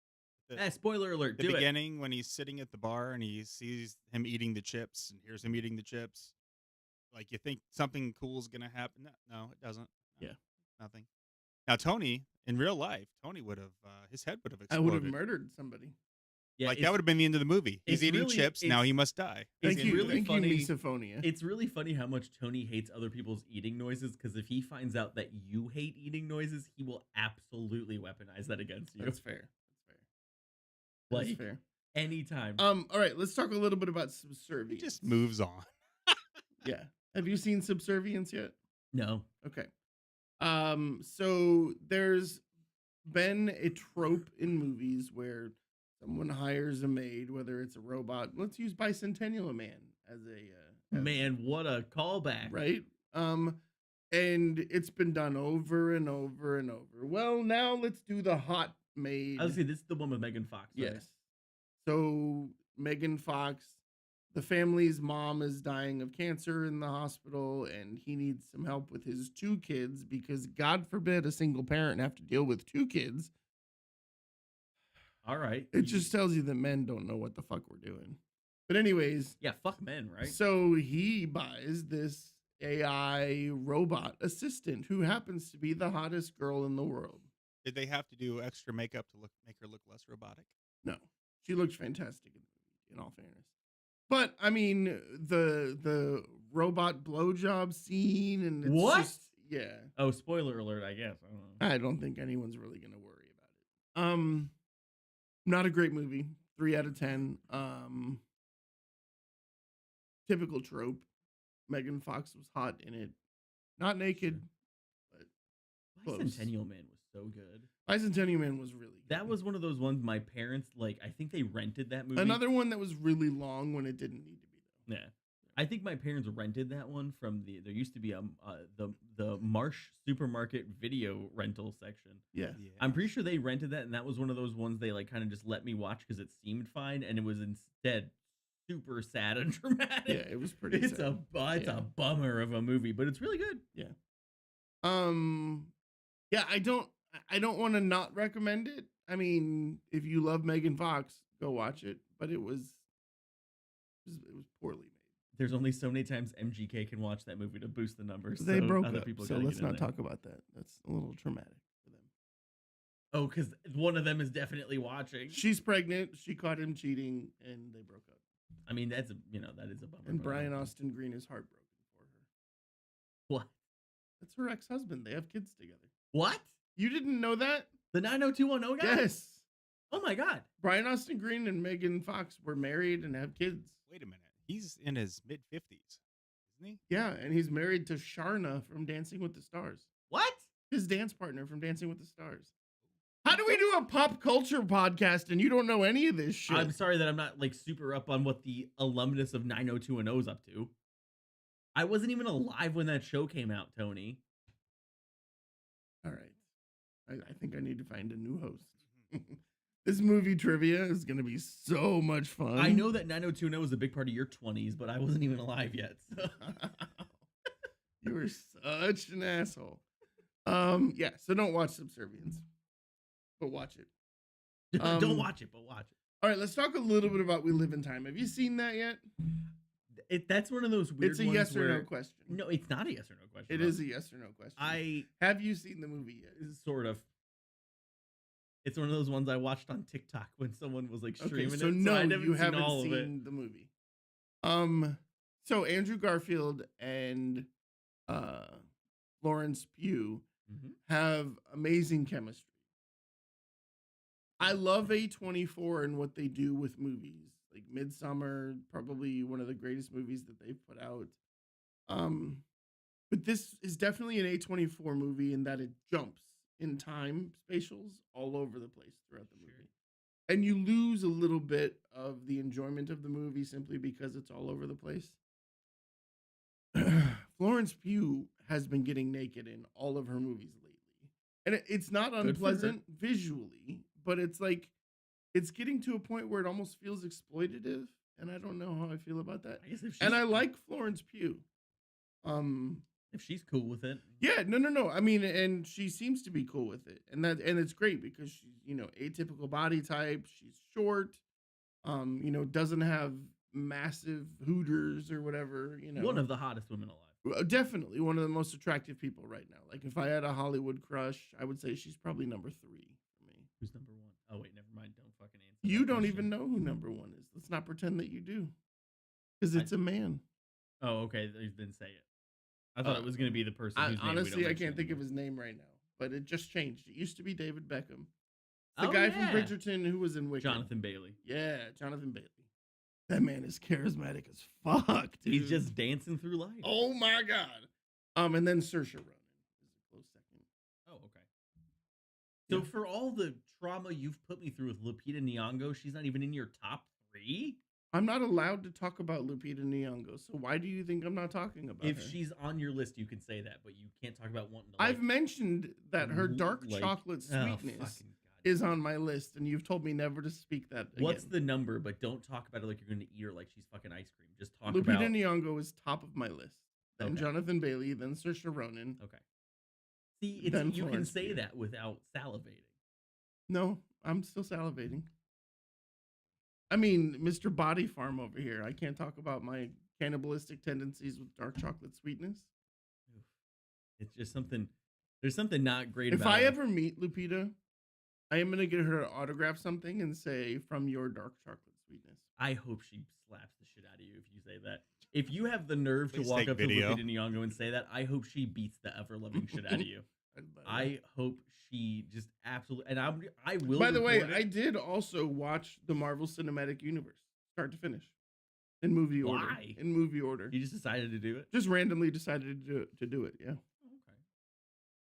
Spoiler alert. the Do it. beginning, when he's sitting at the bar and he sees him eating the chips and hears him eating the chips, like you think something cool is going to happen. No, it doesn't. No, Yeah. nothing. Now, Tony, in real life, Tony would have, his head would have I exploded. would have murdered somebody. Yeah, Like, that it's- would have been the end of the movie. He's it's eating really- chips, now it's- he must die. It's Thank you, really thank funny. you, misophonia. It's really funny how much Tony hates other people's eating noises, because if he finds out that you hate eating noises, he will absolutely weaponize that against you. That's fair. That's Like, fair. anytime. All right, let's talk a little bit about He subservience. just moves on. Yeah. Have you seen Subservience yet? No. Okay. So there's been a trope in movies where someone hires a maid, whether it's a robot. Let's use Bicentennial Man as a Man, what a callback. right. And it's been done over and over and over. Well, now let's do the hot maid. I was say this is the one with Megan Fox. Right? Yes. So Megan Fox, the family's mom is dying of cancer in the hospital, and he needs some help with his 2 kids because God forbid a single parent have to deal with 2 kids. All right. It just tells you that men don't know what the fuck we're doing. But anyways, Yeah, fuck men, right? so he buys this AI robot assistant who happens to be the hottest girl in the world. Did they have to do extra makeup to make her look less robotic? No, she looks fantastic in the movie, in all fairness. But I mean, the robot blowjob scene and it's What? just, yeah. Oh, spoiler alert, I guess. I don't know. I don't think anyone's really gonna worry about it. Not a great movie. 3 out of 10. Typical trope. Megan Fox was hot in it. Not naked, but close. Bicentennial Man was so good. Bicentennial Man was really good. That was one of those ones my parents like. I think they rented that movie. Another one that was really long when it didn't need to be, though. Yeah. I think my parents rented that one from there used to be the Marsh supermarket video rental section. Yeah. I'm pretty sure they rented that, and that was one of those ones they like kind of just let me watch because it seemed fine, and it was instead super sad and dramatic. Yeah, it was pretty It's sad. a bummer of a movie, but it's really good. Yeah. Yeah, I don't want to not recommend it. I mean, if you love Megan Fox, go watch it. But it was poorly made. There's only so many times MGK can watch that movie to boost the numbers. They so broke other up, people so gotta let's get in not there. talk about that. That's a little traumatic for them. Oh, because one of them is definitely watching. She's pregnant. She caught him cheating, and they broke up. I mean, that is a bummer. And but Brian okay. Austin Green is heartbroken for her. What? That's her ex-husband. They have kids together. What? You didn't know that? The 90210 guy? Yes. Oh my God. Brian Austin Green and Megan Fox were married and have kids. Wait a minute. He's in his mid 50s, isn't he? Yeah, and he's married to Sharna from Dancing with the Stars. What? His dance partner from Dancing with the Stars. How do we do a pop culture podcast and you don't know any of this shit? I'm sorry that I'm not like super up on what the alumnus of 90210 is up to. I wasn't even alive when that show came out, Tony. All right. I think I need to find a new host. This movie trivia is going to be so much fun. I know that 90210 was a big part of your 20s, but I wasn't even alive yet. So. You were such an asshole. Yeah, so don't watch Subservience, but watch it. Don't watch it, but watch it. All right, let's talk a little bit about We Live in Time. Have you seen that yet? That's one of those weird It's a ones yes or no where- question. No, it's not a yes or no question. It is a yes or no question. Have you seen the movie yet? Sort of. It's one of those ones I watched on TikTok when someone was like streaming Okay, so it. no, I you haven't all of it. seen the movie. So Andrew Garfield and Florence Pugh Mhm. have amazing chemistry. I love A24 and what they do with movies. Like Midsummer, probably one of the greatest movies that they've put out. But this is definitely an A24 movie in that it jumps in time spatials all over the place throughout the movie. And you lose a little bit of the enjoyment of the movie simply because it's all over the place. Florence Pugh has been getting naked in all of her movies lately. And it's not Good for her. unpleasant visually, but it's like it's getting to a point where it almost feels exploitative, and I don't know how I feel about that. I guess if she's, And I like Florence Pugh. if she's cool with it. Yeah, no. I mean, and she seems to be cool with it, and it's great because she's atypical body type. She's short, doesn't have massive hooters or whatever. One of the hottest women alive. Definitely one of the most attractive people right now. Like if I had a Hollywood crush, I would say she's probably number 3 for me. Who's number 1? Oh wait, never mind. Don't fucking answer. You that don't question. even know who number 1 is. Let's not pretend that you do, because it's a man. Oh, okay. Then say it. I thought it was gonna be the person. Whose name we Honestly, don't I can't mention think of anymore. his name right now, but it just changed. It used to be David Beckham. The Oh, guy from yeah. Bridgerton who was in Wicked. Jonathan Bailey. Yeah, Jonathan Bailey. That man is charismatic as fuck, dude. He's just dancing through life. Oh my god. And then Saoirse Ronan is a close second. Oh, okay. So Yeah. for all the trauma you've put me through with Lupita Nyong'o, she's not even in your top 3? I'm not allowed to talk about Lupita Nyong'o, so why do you think I'm not talking about If her? she's on your list, you can say that, but you can't talk about wanting to. I've mentioned that her dark like- chocolate Oh, sweetness fucking God. is on my list, and you've told me never to speak that again. What's the number? But don't talk about it like you're going to eat her like she's fucking ice cream. Just talk Lupita about. Nyong'o is top of my list. Then Okay. Jonathan Bailey, then Saoirse Ronan. Okay. See, Then you can Florence say Pugh. that without salivating. No, I'm still salivating. I mean, Mr. Body Farm over here. I can't talk about my cannibalistic tendencies with dark chocolate sweetness. Oof. It's just something. There's something not great If about I it. ever meet Lupita, I am gonna get her to autograph something and say, "From your dark chocolate sweetness." I hope she slaps the shit out of you if you say that. If you have the nerve Please to walk take up video. to Lupita Nyong'o and say that, I hope she beats the ever loving shit out of you. I hope she just absolutely. And I will. By the way, record it. I did also watch the Marvel Cinematic Universe, start to finish, in movie order. Why? In movie order. You just decided to do it. Just randomly decided to do it. Yeah. Okay.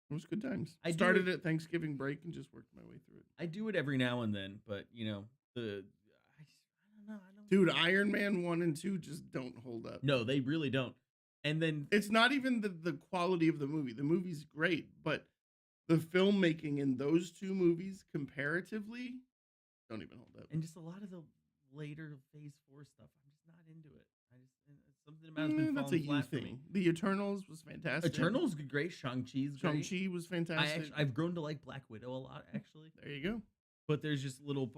It was good times. I do Started it- at Thanksgiving break and just worked my way through it. I do it every now and then, but you know, I don't know. I don't. Dude, Iron Man 1 and 2 just don't hold up. No, they really don't. And then It's not even the quality of the movie. The movie's great, but the filmmaking in those two movies comparatively don't even hold up. and just a lot of the later Phase 4 stuff, I'm just not into it. Something about it's been That's a falling you flat for me. thing. The Eternals was fantastic. Eternals great. Shang-Chi's great. Shang-Chi was fantastic. I've grown to like Black Widow a lot actually, There you go. but there's just little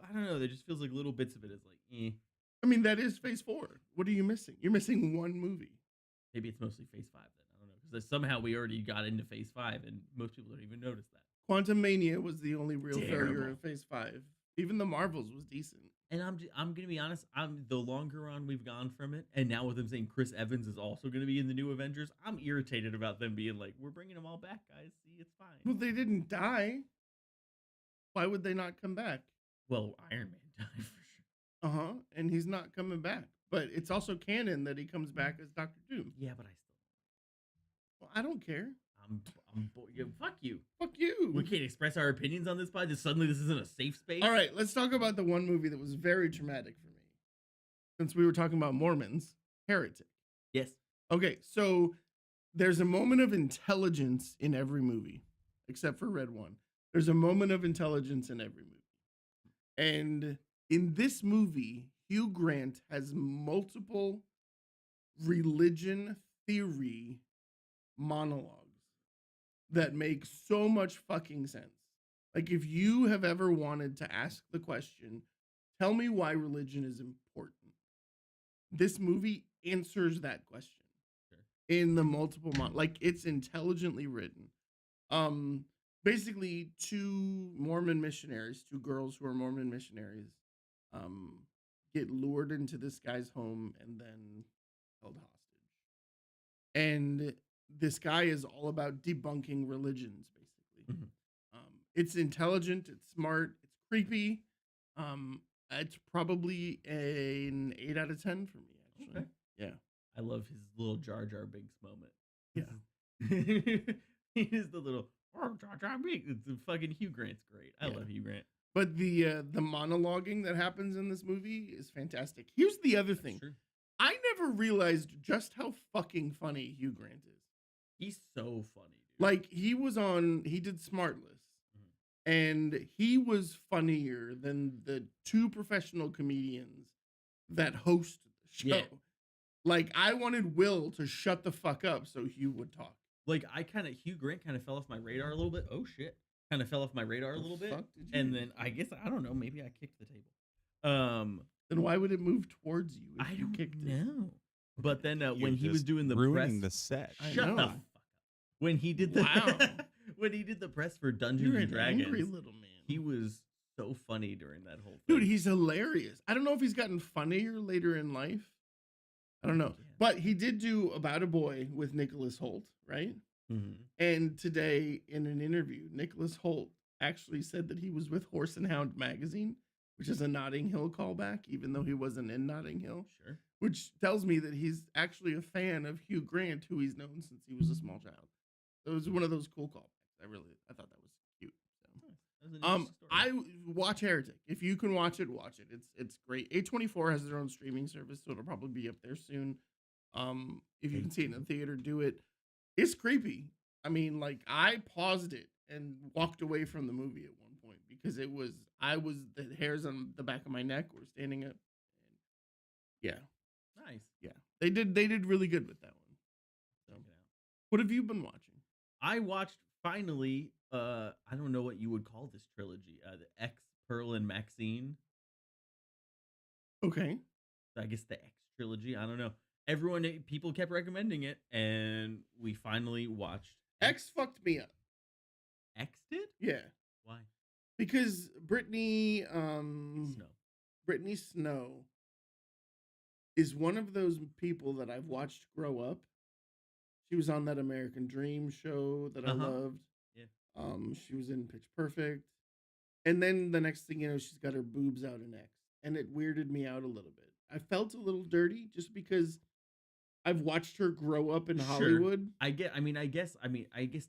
I don't know. There just feels like little bits of it is like, I mean, that is Phase 4. What are you missing? You're missing one movie. maybe it's mostly Phase 5 then. I don't know because somehow we already got into Phase 5 and most people don't even notice that. Quantum Mania was the only real failure Terrible. of Phase 5. Even the Marvels was decent. And I'm gonna be honest. The longer on we've gone from it, and now with them saying Chris Evans is also gonna be in the new Avengers, I'm irritated about them being like, we're bringing them all back, guys. See, it's fine. Well, they didn't die. Why would they not come back? Well, Iron Man died for sure. Uh-huh. And he's not coming back. But it's also canon that he comes back as Doctor Doom. Yeah, but I still. Well, I don't care. Yeah, fuck you. Fuck you. We can't express our opinions on this pod. Just suddenly, this isn't a safe space. All right, let's talk about the one movie that was very traumatic for me. Since we were talking about Mormons, Heretic. Yes. Okay, so there's a moment of intelligence in every movie, except for Red One. There's a moment of intelligence in every movie. And in this movie, Hugh Grant has multiple religion theory monologues that make so much fucking sense. Like, if you have ever wanted to ask the question, tell me why religion is important, this movie answers that question. Sure. In the multiple like, it's intelligently written. Basically, two girls who are Mormon missionaries, get lured into this guy's home and then held hostage. And this guy is all about debunking religions, basically. Mhm. It's intelligent, it's smart, it's creepy. It's probably an 8 out of 10 for me, actually. Okay. Yeah. I love his little Jar Jar Binks moment. Yeah. He is the little Jar Jar Binks. It's fucking Hugh Grant's great. I Yeah. love Hugh Grant. But the monologuing that happens in this movie is fantastic. Here's the other thing. Sure. I never realized just how fucking funny Hugh Grant is. He's so funny, dude. Like, he did Smartless, and he was funnier than the two professional comedians that host the show. Yeah. Like, I wanted Will to shut the fuck up so Hugh would talk. Like Hugh Grant kind of fell off my radar a little bit. Oh shit. Kind of fell off my radar a little bit. Fuck did you And do? then I guess I don't know, maybe I kicked the table. Then why would it move towards you if I you don't kicked it? know. But then You're when he was just doing the ruining press, the set. I shut the know. fuck up. When he did the Wow. when he did the press for Dungeons You're and an angry Dragons, little man. he was so funny during that whole thing. Dude, he's hilarious. I don't know if he's gotten funnier later in life. I don't know. Yeah. But he did do About a Boy with Nicholas Holt, right? Mhm. And today in an interview, Nicholas Holt actually said that he was with Horse and Hound magazine, which is a Notting Hill callback, even though he wasn't in Notting Hill, Sure. which tells me that he's actually a fan of Hugh Grant, who he's known since he was a small child. So it was one of those cool callbacks. I thought that was cute. So. That was an interesting story. I watch Heretic. If you can watch it, watch it. It's great. A24 has their own streaming service, so it'll probably be up there soon. If you can see it in the theater, do it. It's creepy. I mean, like, I paused it and walked away from the movie at one point because the hairs on the back of my neck were standing up. And yeah, Nice. yeah. They did really good with that one. So, Check it out. what have you been watching? I watched finally. I don't know what you would call this trilogy. The X, Pearl, and Maxine. Okay. I guess the X trilogy. I don't know. People kept recommending it, and we finally watched. X fucked me up. X did? Yeah. Why? Because Brittany Snow. Brittany Snow is one of those people that I've watched grow up. She was on that American Dream show that I Uh-huh. loved. Yeah. She was in Pitch Perfect. And then the next thing you know, she's got her boobs out in X. And it weirded me out a little bit. I felt a little dirty just because I've watched her grow up in Sure. Hollywood. I guess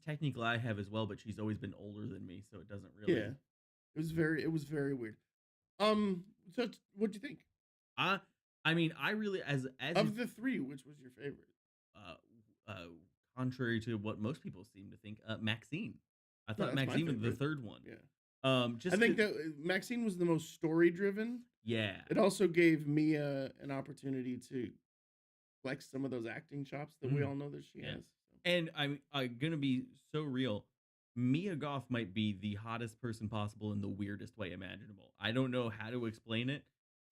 technically I have as well, but she's always been older than me, so it doesn't really. Yeah, it was very weird. So what'd you think I I mean, I really as of the three? Which was your favorite? uh uh contrary to what most people seem to think, Maxine. I No, thought that's my Maxine was the favorite. third one. Yeah, I Just think 'cause- that Maxine was the most story driven. yeah. It also gave Mia an opportunity to flex some of those acting chops that we Mhm. all know that she Yeah. has. And I'm gonna be so real. Mia Goth might be the hottest person possible in the weirdest way imaginable. I don't know how to explain it.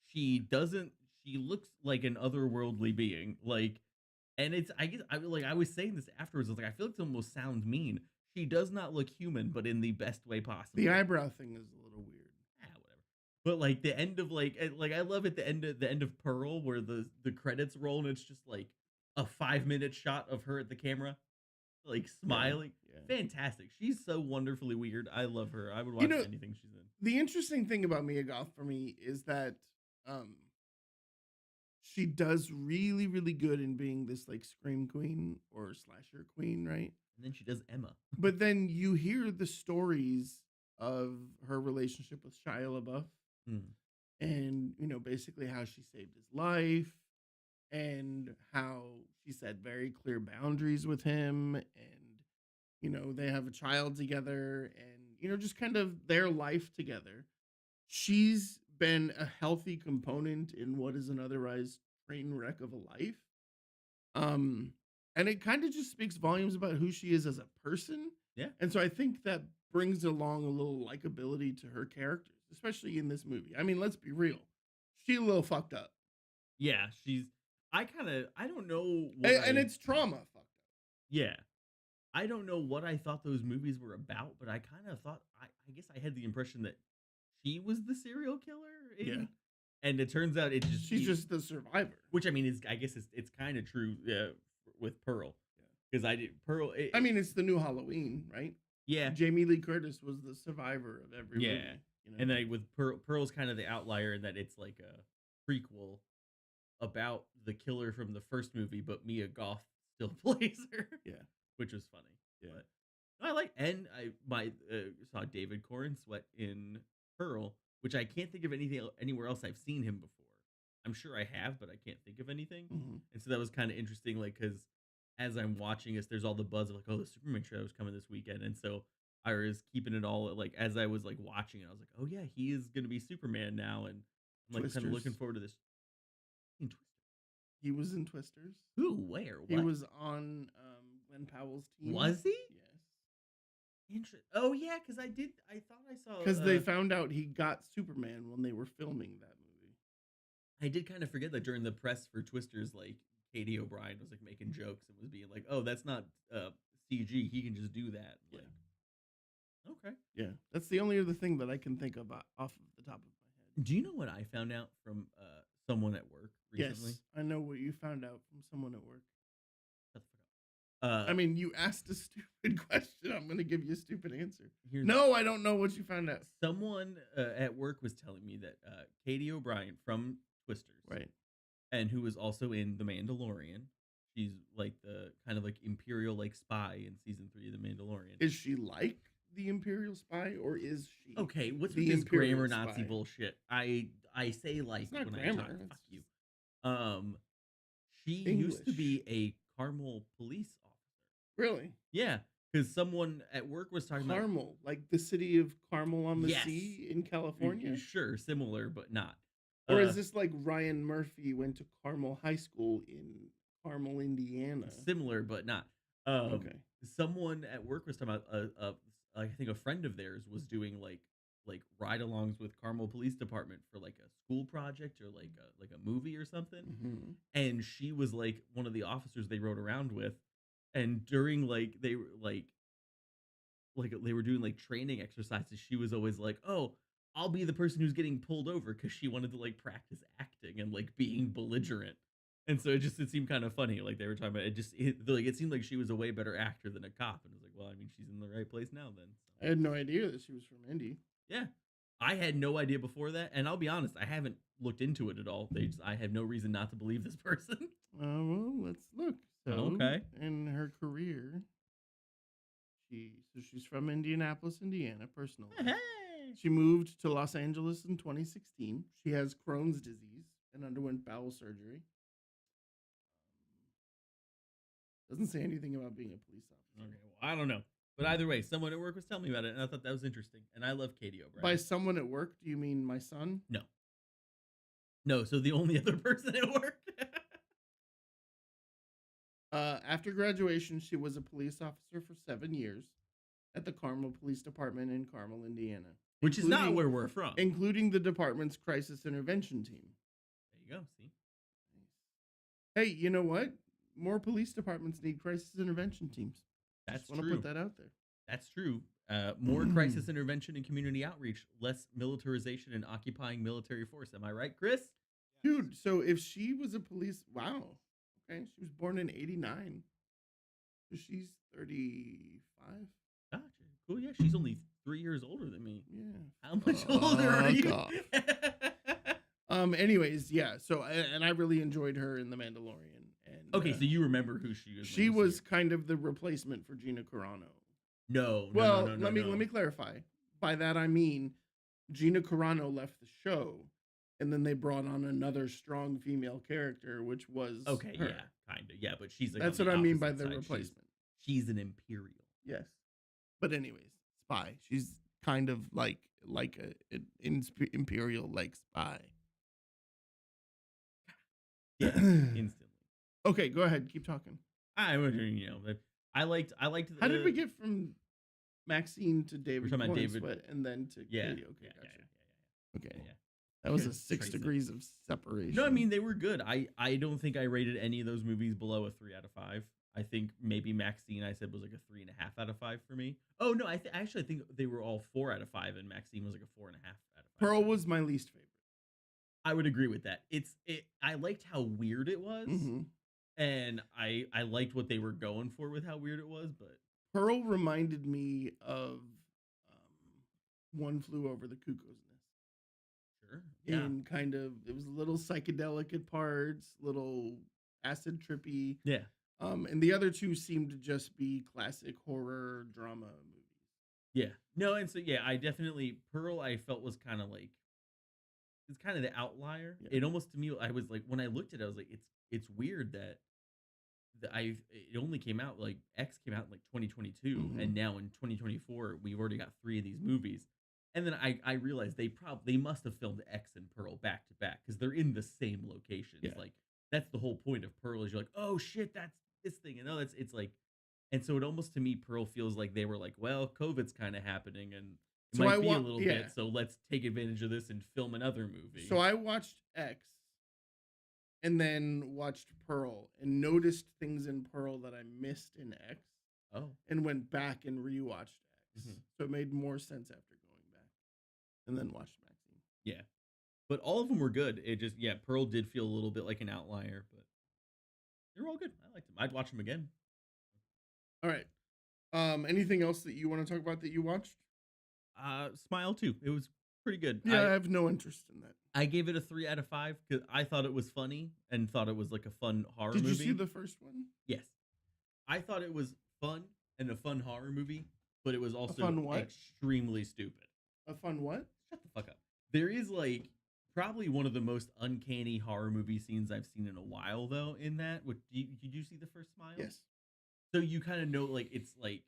She doesn't. She looks like an otherworldly being. Like, and it's. I guess I was saying this afterwards. I was like, I feel like it almost sounds mean. She does not look human, but in the best way possible. The eyebrow thing is a little weird. Whatever. But like the end of like I love at the end of Pearl where the credits roll and it's just like a 5 minute shot of her at the camera like Yeah, smiling. yeah. Fantastic. She's so wonderfully weird. I love her. I would You watch know, anything she's in. the interesting thing about Mia Goth for me is that um she does really, really good in being this like scream queen or slasher queen, right? And then she does Emma. But then you hear the stories of her relationship with Shia LaBeouf Mm. and, basically how she saved his life and how she set very clear boundaries with him. And, they have a child together and, just kind of their life together. She's been a healthy component in what is an otherwise train wreck of a life. Um, and it kind of just speaks volumes about who she is as a person. Yeah. And so I think that brings along a little likability to her characters, especially in this movie. I mean, let's be real. She a little fucked up. Yeah, she's I don't know And it's trauma fucked up. Yeah. I don't know what I thought those movies were about, but I kind of thought I guess I had the impression that she was the serial killer Yeah. and it turns out She's just the survivor. which I mean is I guess it's kind of true with Pearl. Because I did Pearl I mean, it's the new Halloween, right? yeah. Jamie Lee Curtis was the survivor of every Yeah. movie. And then with Pearl's kind of the outlier in that it's like a prequel about the killer from the first movie, but Mia Goth still plays her. Yeah. Which was funny. Yeah. But I like, and I saw David Corn Sweat in Pearl, which I can't think of anywhere else I've seen him before. I'm sure I have, but I can't think of anything. Mhm. And so that was kind of interesting, like because as I'm watching this, there's all the buzz of like, oh, the Superman trailer was coming this weekend, and so I was keeping it all like as I was like watching it, I was like, oh yeah, he is gonna be Superman now, and I'm like kind of looking Twisters. forward to this. In Twister. He was in Twisters. Who? Where? What? He was on Glenn Powell's team. Was he? Yes. Oh yeah, because I thought I saw Because they found out he got Superman when they were filming that movie. I did kind of forget that during the press for Twisters, like Katie O'Brien was like making jokes and was being like, "Oh, that's not CG. He can just do that." Yeah. Like, okay. Yeah. That's the only other thing that I can think of off of the top of my head. Do you know what I found out from someone at work recently? Yes. I know what you found out from someone at work. Shut the fuck up. I mean, you asked a stupid question. I'm going to give you a stupid answer. Here's No, I don't know what you found out. someone at work was telling me that Katie O'Brien from Twisters, Right. and who was also in The Mandalorian. She's like the kind of like imperial like spy in season 3 of The Mandalorian. Is she like the Imperial spy or is she? Okay, what's the with this Imperial grammar Nazi spy? bullshit? I say like It's not when grammar. I talk. It's Fuck you. just She used to English. be a Carmel police officer. Really? Yeah, because someone at work was talking about Carmel, like the city of Carmel on the Yes. sea in California? Sure, similar but not. Or is this like Ryan Murphy went to Carmel High School in Carmel, Indiana? similar but not? Okay. Someone at work was talking about I think a friend of theirs was doing like ride-alongs with Carmel Police Department for like a school project or like a movie or something. Mhm. And she was like one of the officers they rode around with, and during they were doing like training exercises, she was always like, oh, I'll be the person who's getting pulled over, because she wanted to like practice acting and like being belligerent. And so it seemed kind of funny, like they were talking about it seemed like she was a way better actor than a cop, and it was like, well, I mean, she's in the right place now then. I had no idea that she was from Indy. Yeah. I had no idea before that, and I'll be honest, I haven't looked into it at all. I have no reason not to believe this person. Well, let's look. So, Okay. in her career, she's from Indianapolis, Indiana, personal life. Hey. She moved to Los Angeles in 2016. She has Crohn's disease and underwent bowel surgery. Doesn't say anything about being a police officer. Okay, well, I don't know. But either way, someone at work was telling me about it, and I thought that was interesting. And I love Katie O'Brien. By someone at work, do you mean my son? No. No, so the only other person at work. After graduation, she was a police officer for 7 years at the Carmel Police Department in Carmel, Indiana. Which is not where we're from. Including the department's crisis intervention team. There you go. See? Hey, you know what? More police departments need crisis intervention teams. That's want to true. put that out there. That's true. More crisis intervention and community outreach, less militarization and occupying military force. Am I right, Chris? Dude, so if she was a police, wow. Okay, she was born in 89. So she's 35. Gotcha. Cool. Yeah, she's only 3 years older than me. Yeah. How much older are you? off. Anyways, yeah. So, and I really enjoyed her in The Mandalorian. And Okay, so you remember who she was? when she you see was her. kind of the replacement for Gina Carano. No. Well, no, let me clarify. By that I mean Gina Carano left the show, and then they brought on another strong female character, which was Okay, her. yeah, kind of, yeah, but she's like That's on what the I mean by opposite the side. replacement. She's an Imperial. Yes, but anyways, spy. She's kind of like an imperial like spy. Yeah, instantly. Okay, go ahead. Keep talking. I liked. How did we get from Maxine to David talking about Cornsweet David- and then to Yeah. Katie? Okay, yeah, gotcha. Okay, yeah. that was Good. a 6 Trace it. degrees of separation. No, I mean they were good. I don't think I rated any of those movies below a 3 out of 5. I think maybe Maxine I said was like a 3.5 out of 5 for me. Oh no, I actually think they were all 4 out of 5, and Maxine was like a 4.5 out of 5. Pearl was my least favorite. I would agree with that. I liked how weird it was, Mhm. and I liked what they were going for with how weird it was. But Pearl reminded me of One Flew Over the Cuckoo's Nest. sure, yeah, In kind of, it was a little psychedelic at parts, little acid trippy. yeah. And the other two seemed to just be classic horror drama movies. Yeah. No, and so yeah, I definitely Pearl I felt was kind of like it's kind of the outlier. Yeah. It almost to me I was like when I looked at it I was like it's weird that it only came out like X came out in like 2022 Mhm. and now in 2024 we've already got 3 of these movies. And then I realized they must have filmed X and Pearl back to back cuz they're in the same locations. Yeah. Like that's the whole point of Pearl is you're like, "Oh shit, that's this thing." And no, it's like and so it almost to me Pearl feels like they were like, well, COVID's kind of happening and it So might I be wa- a little yeah. bit, so let's take advantage of this and film another movie. So I watched X and then watched Pearl and noticed things in Pearl that I missed in X oh, and went back and rewatched X. Mhm. So it made more sense after going back and then watched Maxine. yeah. But all of them were good. It just yeah, Pearl did feel a little bit like an outlier, but they're all good. I liked them. I'd watch them again. All right. Anything else that you want to talk about that you watched? Smile too. It was pretty good. Yeah, I have no interest in that. I gave it a 3 out of 5 because I thought it was funny and thought it was like a fun horror Did movie. you see the first one? Yes. I thought it was fun and a fun horror movie, but it was also fun what? extremely stupid. A fun what? Shut the fuck up. There is like probably one of the most uncanny horror movie scenes I've seen in a while, though. In that, did you see the first Smile? Yes. So you kind of know, like it's like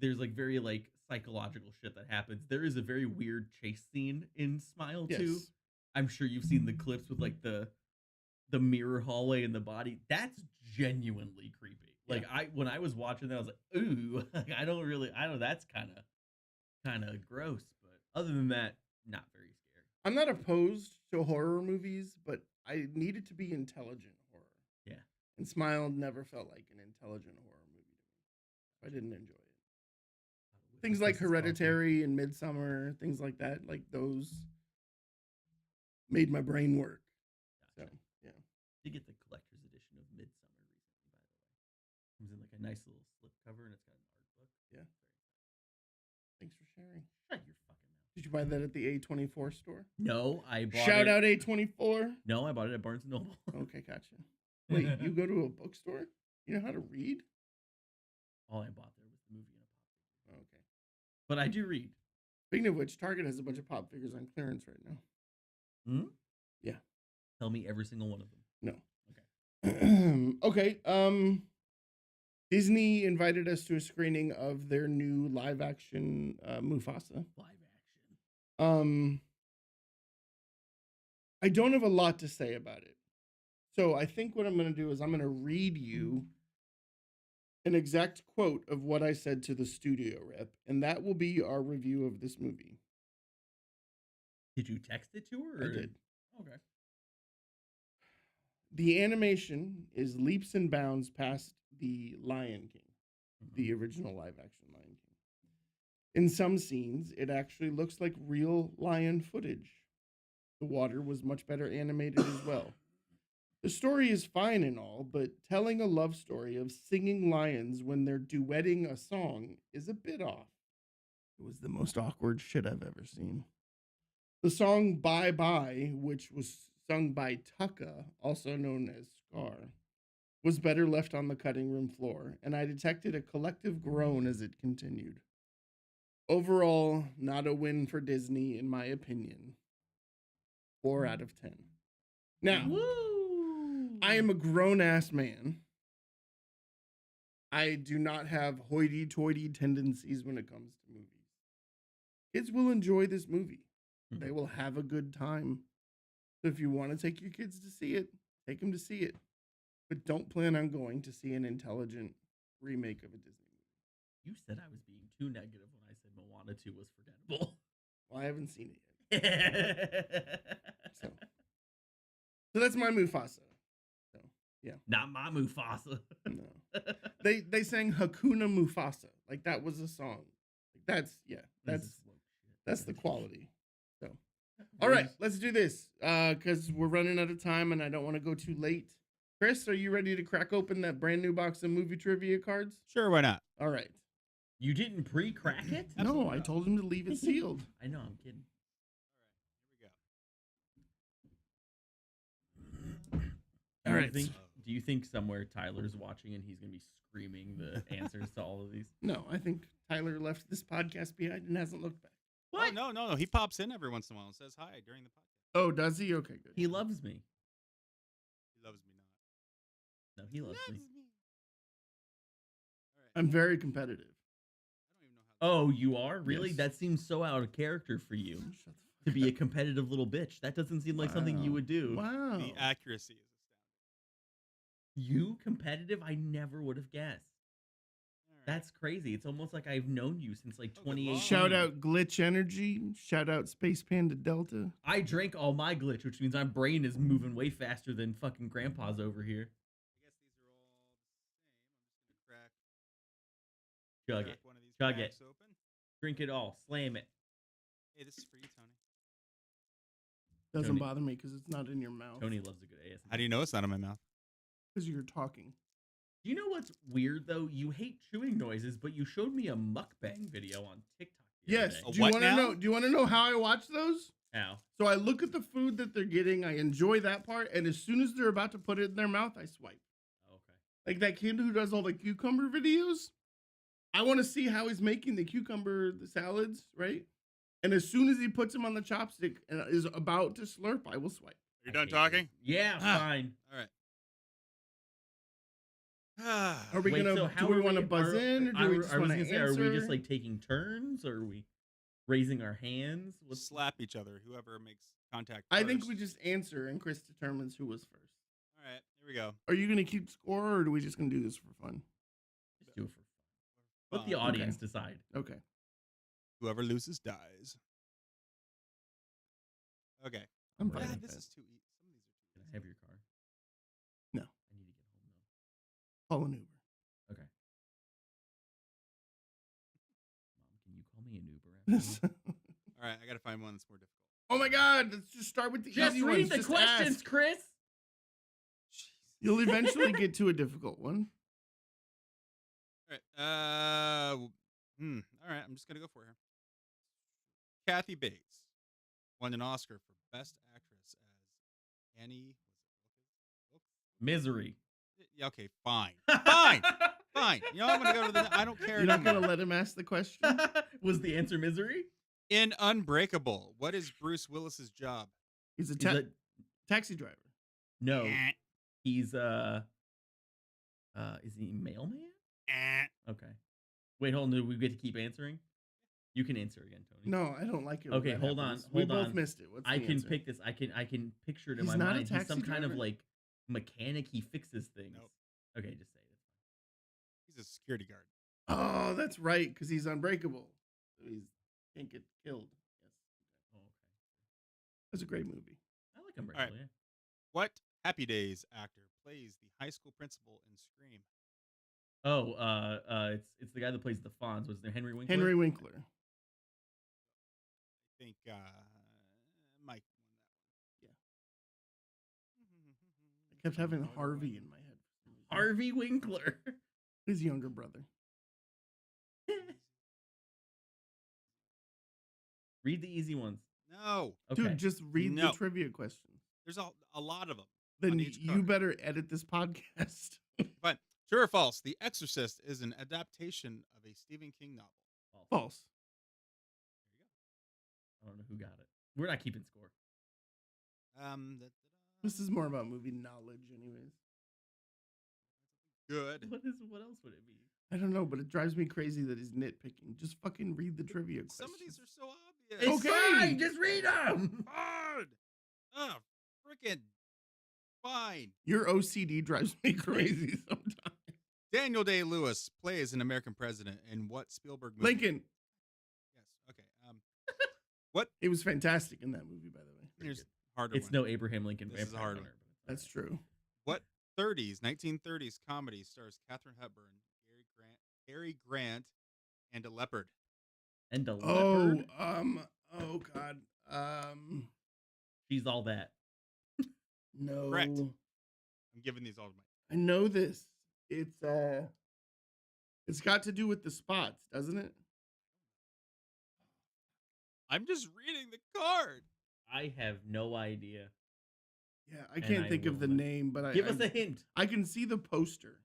there's like very like psychological shit that happens. There is a very weird chase scene in Smile Yes. too. I'm sure you've seen the clips with like the mirror hallway and the body. That's genuinely creepy. Like when I was watching that, I was like, ooh, I don't. That's kind of gross. But other than that, not very scary. I'm not opposed to horror movies, but I need it to be intelligent horror. Yeah. And Smile never felt like an intelligent horror movie to me. I didn't enjoy it. Things like Hereditary and Midsummer, things like that, like those made my brain work. So, Gotcha. yeah. Did get the collector's edition of Midsummer recently, by the way. Comes in like a nice little slip cover and it's got an art book. Yeah. Thanks for sharing. Shut your fucking mouth. Did you buy that at the A24 store? No, I bought Shout it. out A24. No, I bought it at Barnes and Noble. Okay, gotcha. Wait, you go to a bookstore? You know how to read? All I bought there was the movie and a pop. Oh, okay. But I do read. Speaking of which, Target has a bunch of pop figures on clearance right now. Hmm? Yeah. Tell me every single one of them. No. Okay. Disney invited us to a screening of their new live action Mufasa. Live action. I don't have a lot to say about it. So I think what I'm going to do is I'm going to read you an exact quote of what I said to the studio rep, and that will be our review of this movie. Did you text it to her? I Or? did. Okay. The animation is leaps and bounds past the Lion King, the original live action Lion King. In some scenes, it actually looks like real lion footage. The water was much better animated as well. The story is fine and all, but telling a love story of singing lions when they're duetting a song is a bit off. It was the most awkward shit I've ever seen. The song Bye Bye, which was sung by Tucka, also known as Scar, was better left on the cutting room floor, and I detected a collective groan as it continued. Overall, not a win for Disney, in my opinion. 4 out of 10. Now, Woo! I am a grown-ass man. I do not have hoity-toity tendencies when it comes to movies. Kids will enjoy this movie. They will have a good time. So if you want to take your kids to see it, take them to see it. But don't plan on going to see an intelligent remake of a Disney movie. You said I was being too negative when I said Moana 2 was forgettable. Well, I haven't seen it yet. So that's my Mufasa. So, yeah. Not my Mufasa. No. They sang Hakuna Mufasa. Like that was a song. Like that's that's the quality. So all right, let's do this. Because we're running out of time and I don't want to go too late. Chris, are you ready to crack open that brand new box of movie trivia cards? Sure, why not? All right. You didn't pre-crack it? No, I told him to leave it sealed. I know, I'm kidding. All right. Do you think somewhere Tyler's watching and he's going to be screaming the answers to all of these? No, I think Tyler left this podcast behind and hasn't looked back. What? Oh, no. He pops in every once in a while and says hi during the podcast. Oh, does he? Okay, good. He loves me. He loves me not. No, he loves me. All right. I'm very competitive. I don't even know how. Oh, you are? Really? Yes. That seems so out of character for you Shut the fuck to be a up. competitive little bitch. That doesn't seem like something you Wow. would do. Wow. The accuracy is astounding. You competitive? I never would have guessed. All right. That's crazy. It's almost like I've known you since like Oh, good 2018. lord. Shout out Glitch Energy. Shout out Space Panda Delta. I drank all my glitch, which means my brain is moving way faster than fucking grandpa's over here. I guess these are all the same. I'm just gonna Chug it. crack one of these Chug it. packs open. Drink it all. Slam it. Hey, this is for you, Tony. Doesn't Tony. bother me because it's not in your mouth. Tony loves a good ASMR. How do you know it's not in my mouth? Because you're talking. Do you know what's weird though? You hate chewing noises, but you showed me a mukbang video on TikTok. the other Yes. day. A Do you what want to now? know? Do you want to know how I watch those? How? So I look at the food that they're getting. I enjoy that part, and as soon as they're about to put it in their mouth, I swipe. Oh, okay. Like that kid who does all the cucumber videos. I want to see how he's making the salads, right? And as soon as he puts them on the chopstick and is about to slurp, I will swipe. Are you I done hate talking? this. Yeah, Ah. fine. All right. Are we Wait, gonna? so do how we are want to we- buzz are- in, or do I we was just want to gonna say, answer? are we just like taking turns, or are we raising our hands? We'll slap each other. Whoever makes contact. I think first. we just answer, and Chris determines who was first. All right. Here we go. Are you gonna keep score, or are we just gonna do this for fun? Just do it for fun. Let the Fun. audience decide. Okay. Whoever loses dies. Okay. I'm Right. fine. Yeah, with this that. is too easy. Some of these are too Can I easy. have your car? No. I need to get home Call an Uber. though. Okay. Mom, can you call me an Uber? After All right, I gotta find one that's more difficult. Oh my God! Let's just start with the Just easy read ones. the Just questions, ask. Chris. You'll eventually get to a difficult one. All right. All right. I'm just gonna go for her. Kathy Bates won an Oscar for Best Actress as Annie. Misery. Yeah, okay, fine. Fine. Fine. You know, I'm going to go to the. I don't care You're not anymore. gonna let him ask the question? Was the answer Misery? In Unbreakable, what is Bruce Willis's job? He's a He's a taxi driver. no. Eh, He's is he mailman? eh. Okay. Wait, hold on. Do we get to keep answering? You can answer again, Tony. No, I don't like it. when Okay, that hold on, happens. We hold both on. missed it. What's I the can answer? pick this. I can picture it in He's my not a mind. He's some taxi kind of driver? like mechanic. He fixes things. Nope. Okay, just say it. He's a security guard. Oh, that's right, because he's unbreakable. So he can't get killed. Yes. Oh, okay. That's a great movie. I like Unbreakable. right. Yeah. What Happy Days actor plays the high school principal in Scream? Oh, it's the guy that plays the Fonz. Was there Henry Winkler? Henry Winkler. I think Mike won Yeah. I kept having Harvey in my head. Harvey Winkler. His younger brother. Read the easy ones. that one. No, Okay. Dude, just read No. the trivia questions. there's a lot of them. Then on each you card. better edit this podcast. But true or false? The Exorcist is an adaptation of a Stephen King novel. False. I don't know who got it. We're not keeping score. This is more about movie knowledge, anyways. good. What else would it be? I don't know, but it drives me crazy that he's nitpicking. Just fucking read the trivia questions. Some of these are so obvious. It's Okay. fine. Just read them. hard. Oh, freaking fine. Your OCD drives me crazy sometimes. Daniel Day-Lewis plays an American president in what Spielberg movie? Lincoln. Yes. Okay. What? It was fantastic in that movie, by the way. Here's harder It's one. no Abraham Lincoln. This is a Vampire hard Hunter, one. but That's true. What 1930s comedy stars Katharine Hepburn, Cary Grant, and a leopard? And a Oh, leopard. oh God. She's all that. No. Correct. I'm giving these all to I know this. It's got to do with the spots, doesn't it? I'm just reading the card. I have no idea. Yeah, I And can't I think of the will not. name, but Give us a hint. I can see the poster.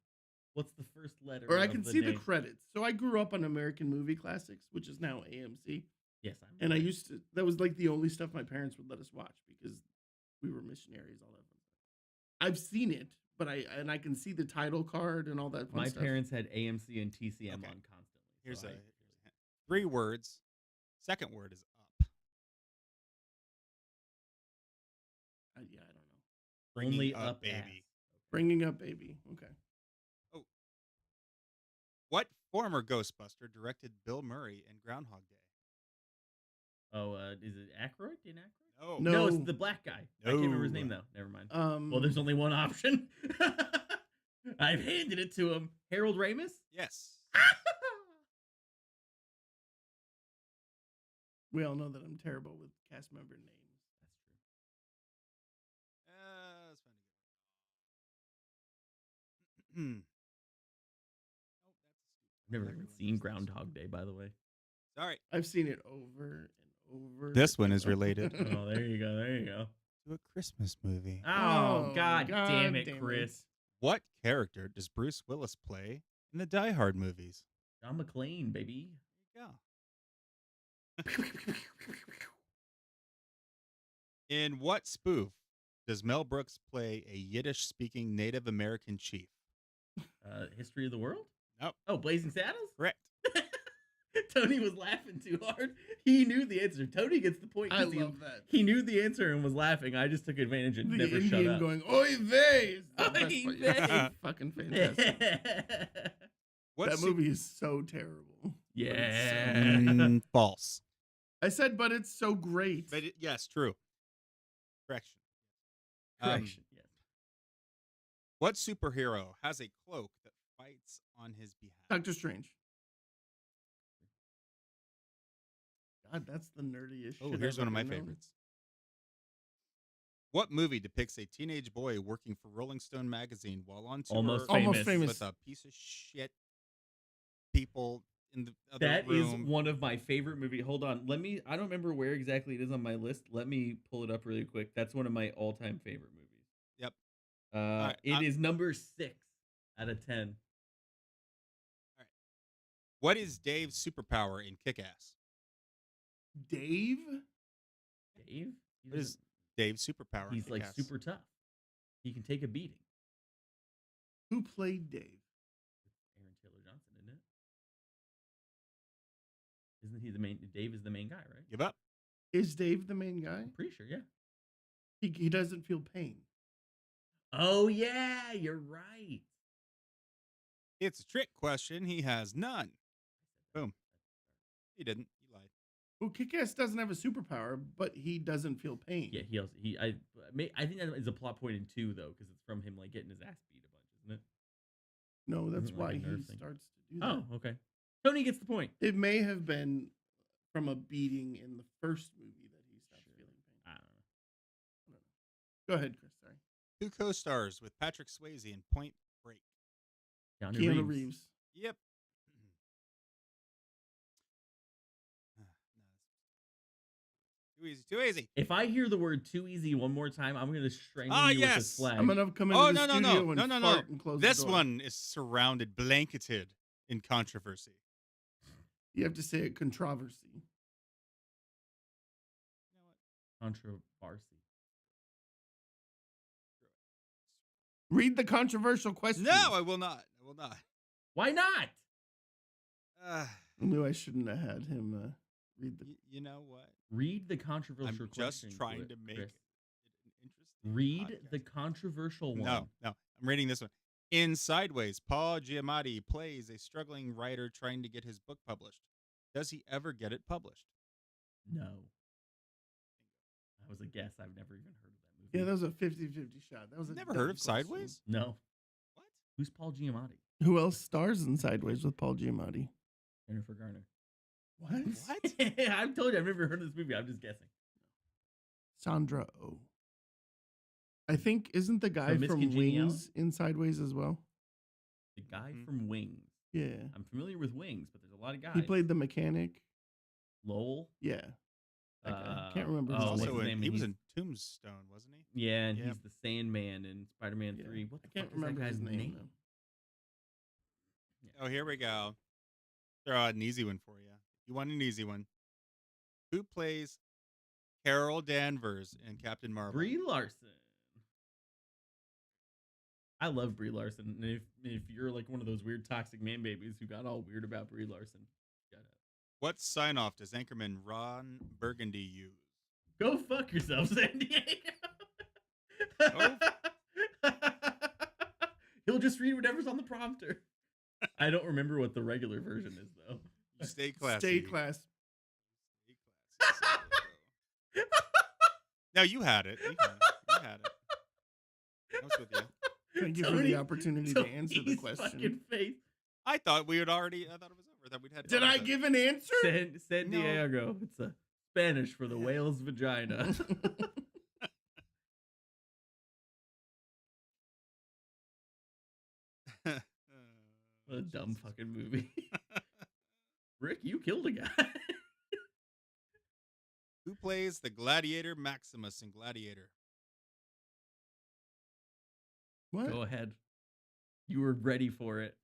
What's the first letter? Or I of can the see the name? credits. So I grew up on American Movie Classics, which is now AMC. Yes, I'm. And I used to, that was like the only stuff my parents would let us watch because we were missionaries, all that fun stuff. I've seen it, but I can see the title card and all that fun My stuff. parents had AMC and TCM Okay. on constantly. Here's so a I- 3 words. Second word is up. Yeah, I don't know. Bringing only up, up baby. ass. Bringing Up Baby. Okay. What former Ghostbuster directed Bill Murray in Groundhog Day? Oh, is it Aykroyd? Dan Aykroyd? No. No. it's the black guy. I can't remember his No. name though. Never mind. Well, There's only one option. I've handed it to him. Harold Ramis. Yes. we all know that I'm terrible with cast member names. That's true. Let's find a good one. I've never even seen Groundhog Day, by the way. Sorry. I've seen it over and over. This one and is over. related. Oh, there you go. There you go. To a Christmas movie. Oh, God, God damn it, damn it. Chris. What character does Bruce Willis play in the Die Hard movies? John McClane, baby. There you go. In what spoof does Mel Brooks play a Yiddish-speaking Native American chief? History of the World? Nope. Oh, Blazing Saddles? Correct. Tony was laughing too hard. He knew the answer. Tony gets the point. I 'cause love that. He knew the answer and was laughing. I just took advantage and The never shut Indian up. going, "Oy vey!" is the Oy best part. vey. It's fucking fantastic. What That movie is so terrible. But it's so Yeah. great. False. I said, but it's so great. But yes, true. Correction. Correction. Yes. What superhero has a cloak that fights on his behalf? Doctor Strange. God, that's the nerdiest Oh, shit. here's I've one of my ever known. favorites. What movie depicts a teenage boy working for Rolling Stone magazine while on tour Almost Almost Famous. famous. with a piece of shit people in the other That is room? one of my favorite movies. Hold on. I don't remember where exactly it is on my list. Let me pull it up really quick. That's one of my all-time favorite movies. Yep. It right, is number 6 out of 10. All right. What is Dave's superpower in Kick-Ass? Dave? Dave? What is Dave's superpower in He's like Kick-Ass? super tough. He can take a beating. Who played Dave? Aaron Taylor Johnson, isn't it? Isn't he the main? Dave is the main guy, right? Give up. Is Dave the main guy? I'm pretty sure, yeah. He doesn't feel pain. Oh yeah, you're right. It's a trick question. He has none. Boom. He didn't. He lied. Well, Kick-Ass doesn't have a superpower, but he doesn't feel pain. Yeah, I think that is a plot point in 2 though, because it's from him like getting his ass beat a bunch, isn't it? No, that's Isn't it like why a he nerve thing? starts to do that. Oh, okay. Tony gets the point. It may have been from a beating in the first movie that he stopped feeling pain. I I don't know. Go ahead, Chris. Sorry. Who co-stars with Patrick Swayze in Point Break? don't know. Keanu Reeves. Yep. Too easy. Too easy. If I hear the word "too easy" one more time, I'm gonna strangle Ah, you with yes. this flag. I'm gonna come into Oh, the no, no, studio no. and No, no, fart no. and close This the door. one is surrounded, blanketed in controversy. You have to say it controversy. You know what? Controversy. Read the controversial question. No, I will not. I will not. Why not? Uh, I knew I shouldn't have had him read the. you know what? Read the controversial I'm question. just trying to make Chris. it an interesting Read podcast. the controversial one. No. I'm reading this one. In Sideways, Paul Giamatti plays a struggling writer trying to get his book published. Does he ever get it published? No. That was a guess. I've never even heard of that movie. Yeah, that was a 50-50 shot. That was a Never dumb heard of question. Sideways? No. What? Who's Paul Giamatti? Who else stars in Sideways with Paul Giamatti? Jennifer Garner. What? What? I've told you I've never heard of this movie. I'm just guessing. Sandra Oh. I think isn't the guy From Miss from Congeniality? Wings in Sideways as well? The guy Mhm. from Wings. Yeah. I'm familiar with Wings, but there's a lot of guys. He played the mechanic. Lowell. Yeah. That guy. Can't remember oh, his what's name. his name? He was He's- in Tombstone, wasn't he? Yeah, and Yep. he's the Sandman in Spider-Man Yeah. 3. What the I can't fuck remember is that his guy's name. name? though. Oh, here we go. Throw out an easy one for you. You want an easy one. Who plays Carol Danvers in Captain Marvel? Brie Larson. I love Brie Larson. And if you're like one of those weird toxic man babies who got all weird about Brie Larson, shut up. What sign-off does anchorman Ron Burgundy use? Go fuck yourself, San Diego. Oh. He'll just read whatever's on the prompter. I don't remember what the regular version is though. You stay classy. Stay class. Stay classy. No, you had it. You had it. I was with you. Thank you for the opportunity to answer the Tony's question. fucking face. I thought we had already. I thought it was over. I thought we'd had. Did I give an answer? San No. Diego. It's a Spanish for the whale's vagina. What a dumb fucking movie. Rick, you killed a guy. Who plays the gladiator Maximus in Gladiator? What? Go ahead. You were ready for it.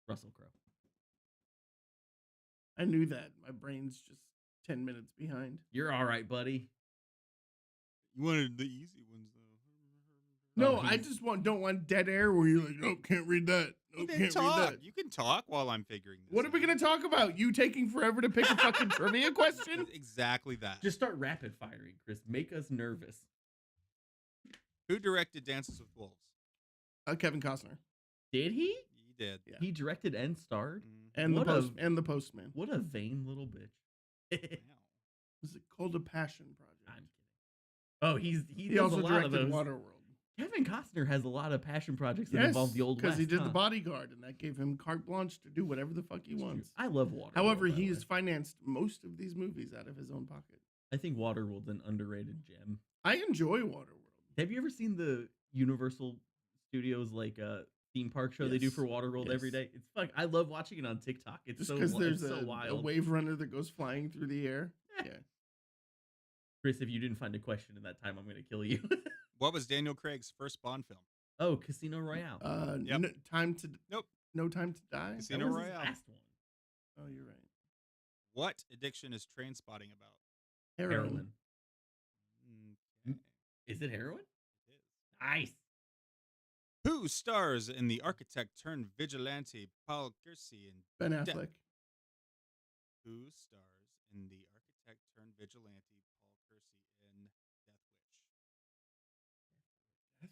Russell Crowe. I knew that. My brain's just 10 minutes behind. You're all right, buddy. You wanted the easy ones though. No, Oh, I he's- just don't want dead air where you're like, no, can't read that. No, You can can't read talk. that. You can talk while I'm figuring this. What are we out. gonna talk about? You taking forever to pick a fucking trivia question? Exactly that. Just start rapid firing, Chris. Make us nervous. Who directed Dances with Wolves? Kevin Costner Did he? He did. Yeah. He directed and starred? Mm. and What the Postman. What a vain little bitch. Wow. Was it called a Passion Project? I'm kidding. Oh, he He does also a lot of directed those. Waterworld. Kevin Costner has a lot of passion projects that Yes, involve the old because West. he did huh? The Bodyguard, and that gave him carte blanche to do whatever the fuck he That's true. wants. I love Waterworld. However, by the he way. has financed most of these movies out of his own pocket. I think Waterworld's an underrated gem. I enjoy Waterworld. Have you ever seen the Universal Studios theme park show they do Yes. for Waterworld every Yes. day? It's fun. I love watching it on TikTok. It's Just so because there's it's so a wild. wave runner that goes flying through the air. Yeah. Chris, if you didn't find a question in that time, I'm going to kill you. What was Daniel Craig's first Bond film? Oh, Casino Royale. Yep. Time to Nope. No Time to Die. that Casino was his Royale. last one. Oh, you're right. What addiction is Train Spotting about? Heroin. Okay. Is it heroin? It is. Nice. Who stars in the architect turned vigilante Paul Kersey in Ben Death? Affleck. Who stars in the architect turned vigilante Paul Kersey in Death Wish?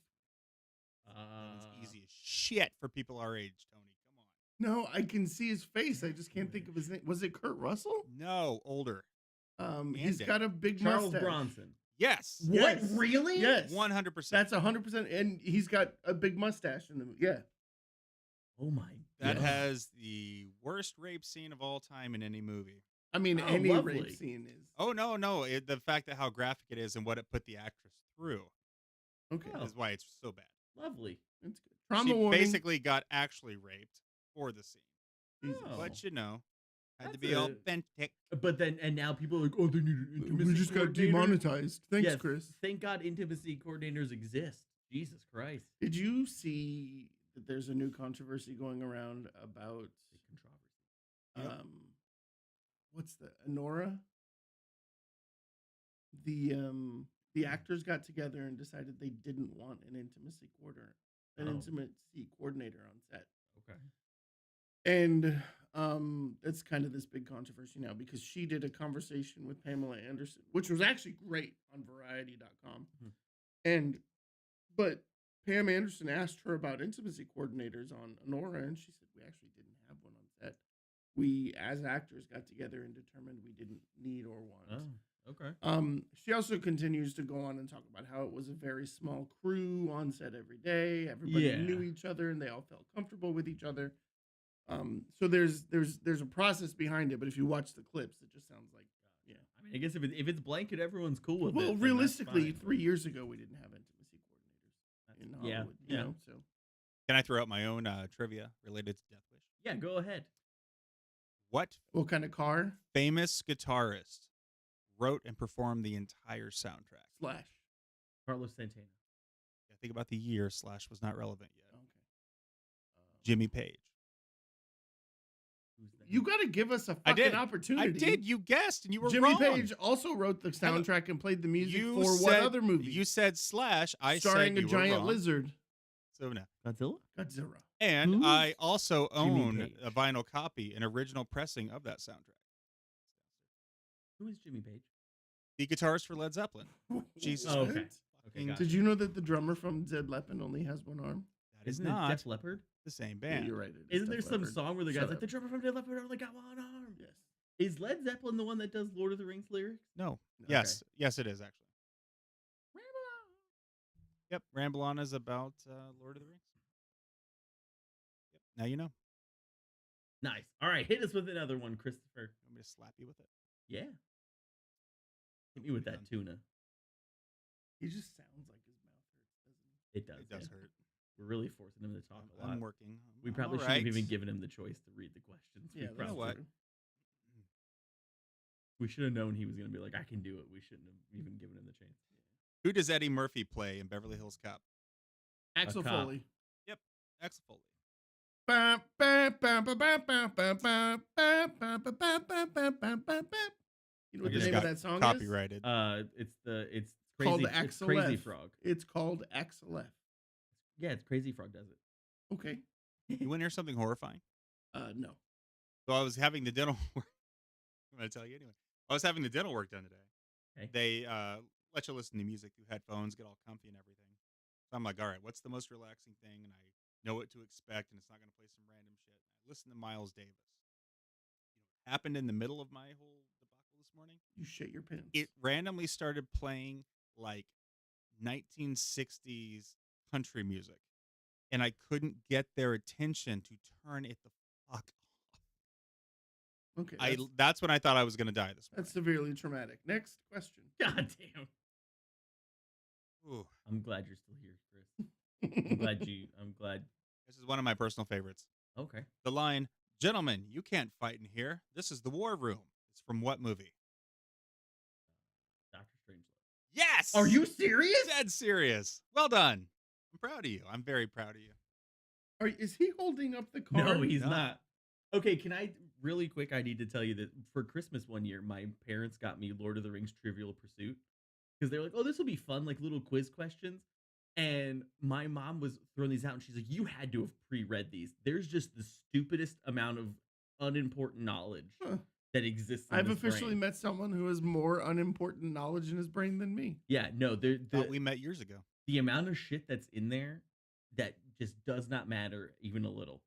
That one's easy as shit for people our age, Tony. Come on. No, I can see his face. I just can't think of his name. Was it Kurt Russell? No, older. He's Andy. got a big Charles mustache. Bronson. Yes. What? Yes. Really? Yes. 100%. That's 100%. And he's got a big mustache in the movie. Yeah. Oh my That god. has the worst rape scene of all time in any movie. I mean, Oh, any lovely. rape scene is. Oh, no. The fact that how graphic it is and what it put the actress through Okay. Oh. is why it's so bad. Lovely. That's good. Trauma She warning. basically got actually raped for the scene. Jesus. Oh. But, had to That's be a- authentic. But then, and now people are like, oh, they need an intimacy We just got coordinator. demonetized. Thanks, Yes, Chris. Thank God intimacy coordinators exist. Jesus Christ. Did you see that there's a new controversy going around about Big controversy. Yep. what's the Honora? The actors got together and decided they didn't want an intimacy coordinator on set. Okay. And it's kind of this big controversy now because she did a conversation with Pamela Anderson, which was actually great on variety.com. But Pam Anderson asked her about intimacy coordinators on Honora, and she said, we actually didn't have one on set. We, as actors, got together and determined we didn't need or want. Oh, okay. She also continues to go on and talk about how it was a very small crew on set every day. Everybody Yeah. knew each other and they all felt comfortable with each other. So there's a process behind it, but if you watch the clips, it just sounds like yeah. I mean, I guess if it's blanket, everyone's cool with it. Well, then that's realistically, fine, 3 years ago we didn't have intimacy coordinators in yeah, Hollywood. yeah. You know, so Can I throw out my own trivia related to Death Wish? Yeah, go ahead. What what kind of car? famous guitarist wrote and performed the entire soundtrack? Slash. Carlos Santana. I think about the year / was not relevant yet. Okay. Jimmy Page. Who's that? You got to give us a I fucking did. opportunity. I did. You guessed, and you were Jimmy wrong. Page also wrote the soundtrack and played the music You for what said- other movie? You said / I starring said a you were giant wrong. lizard. So no. Godzilla? Godzilla. And Who's I also Jimmy own Page? a vinyl copy, an original pressing of that soundtrack. Who is Jimmy Page? The guitarist for Led Zeppelin. Jesus. Oh, okay. What? Okay, Fucking- gotcha. Did you know that the drummer from Zed Leppin only has one arm? That is Isn't it not Def Leppard? the same Yeah, band. you're right. it is Isn't there Def some Leppard. song where the Shut guy's like, up. the drummer from Def Leppard only got one arm? Yes. Is Led Zeppelin the one that does Lord of the Rings lyrics? No. No. Yes. Yes, it is actually. Yep. Ramble On is about Lord of the Rings. Yep. Now you know. Nice. All right, hit us with another one, Christopher. Want me to slap you with it? Yeah. Hit me with that Done. tuna. He just sounds like his mouth hurts, doesn't he? It does. It does yeah. hurt. We're really forcing him to talk a lot. I'm working. We I'm probably all shouldn't have right. even given him the choice to read the questions. Yeah, we, that's what? true. we should have known he was going to be like, I can do it. We shouldn't have even given him the chance. Who does Eddie Murphy play in Beverly Hills Cop? Axel cop. Foley. Axel Foley. You know what I the just name of got that song is? Copyrighted. It's Called crazy. It's Axel Crazy F. Frog. It's called Axel F. Yeah, it's Crazy Frog does it. Okay. You want to hear something horrifying? No. So I was having the dental work. I'm going to tell you anyway. I was having the dental work done today. Okay. They let you listen to music through headphones, get all comfy and everything. So I'm like, all right, what's the most relaxing thing? And I know what to expect, and it's not going to play some random shit. I listened to Miles Davis. You know what happened in the middle of my whole debacle this morning? You shit your pants. It randomly started playing like 1960s country music, and I couldn't get their attention to turn it the fuck off. Okay. That's when I thought I was going to die this morning. That's severely traumatic. Next question. God damn. Ooh, I'm glad you're still here, Chris. I'm glad. this is one of my personal favorites. Okay. The line, "Gentlemen, you can't fight in here. This is the war room." It's from what movie? Doctor Strangelove. Yes. Are you serious? dead serious? Well done. I'm proud of you. I'm very proud of you. Is he holding up the card? No, he's No. not. Okay, can I really quick? I need to tell you that for Christmas one year, my parents got me Lord of the Rings Trivial Pursuit because they're like, "Oh, this will be fun, like little quiz questions." And my mom was throwing these out, and she's like, "You had to have pre-read these. There's just the stupidest amount of unimportant knowledge Huh. that exists in I've this officially brain." met someone who has more unimportant knowledge in his brain than me. Yeah, no, Thought we met years ago. the amount of shit that's in there that just does not matter even a little.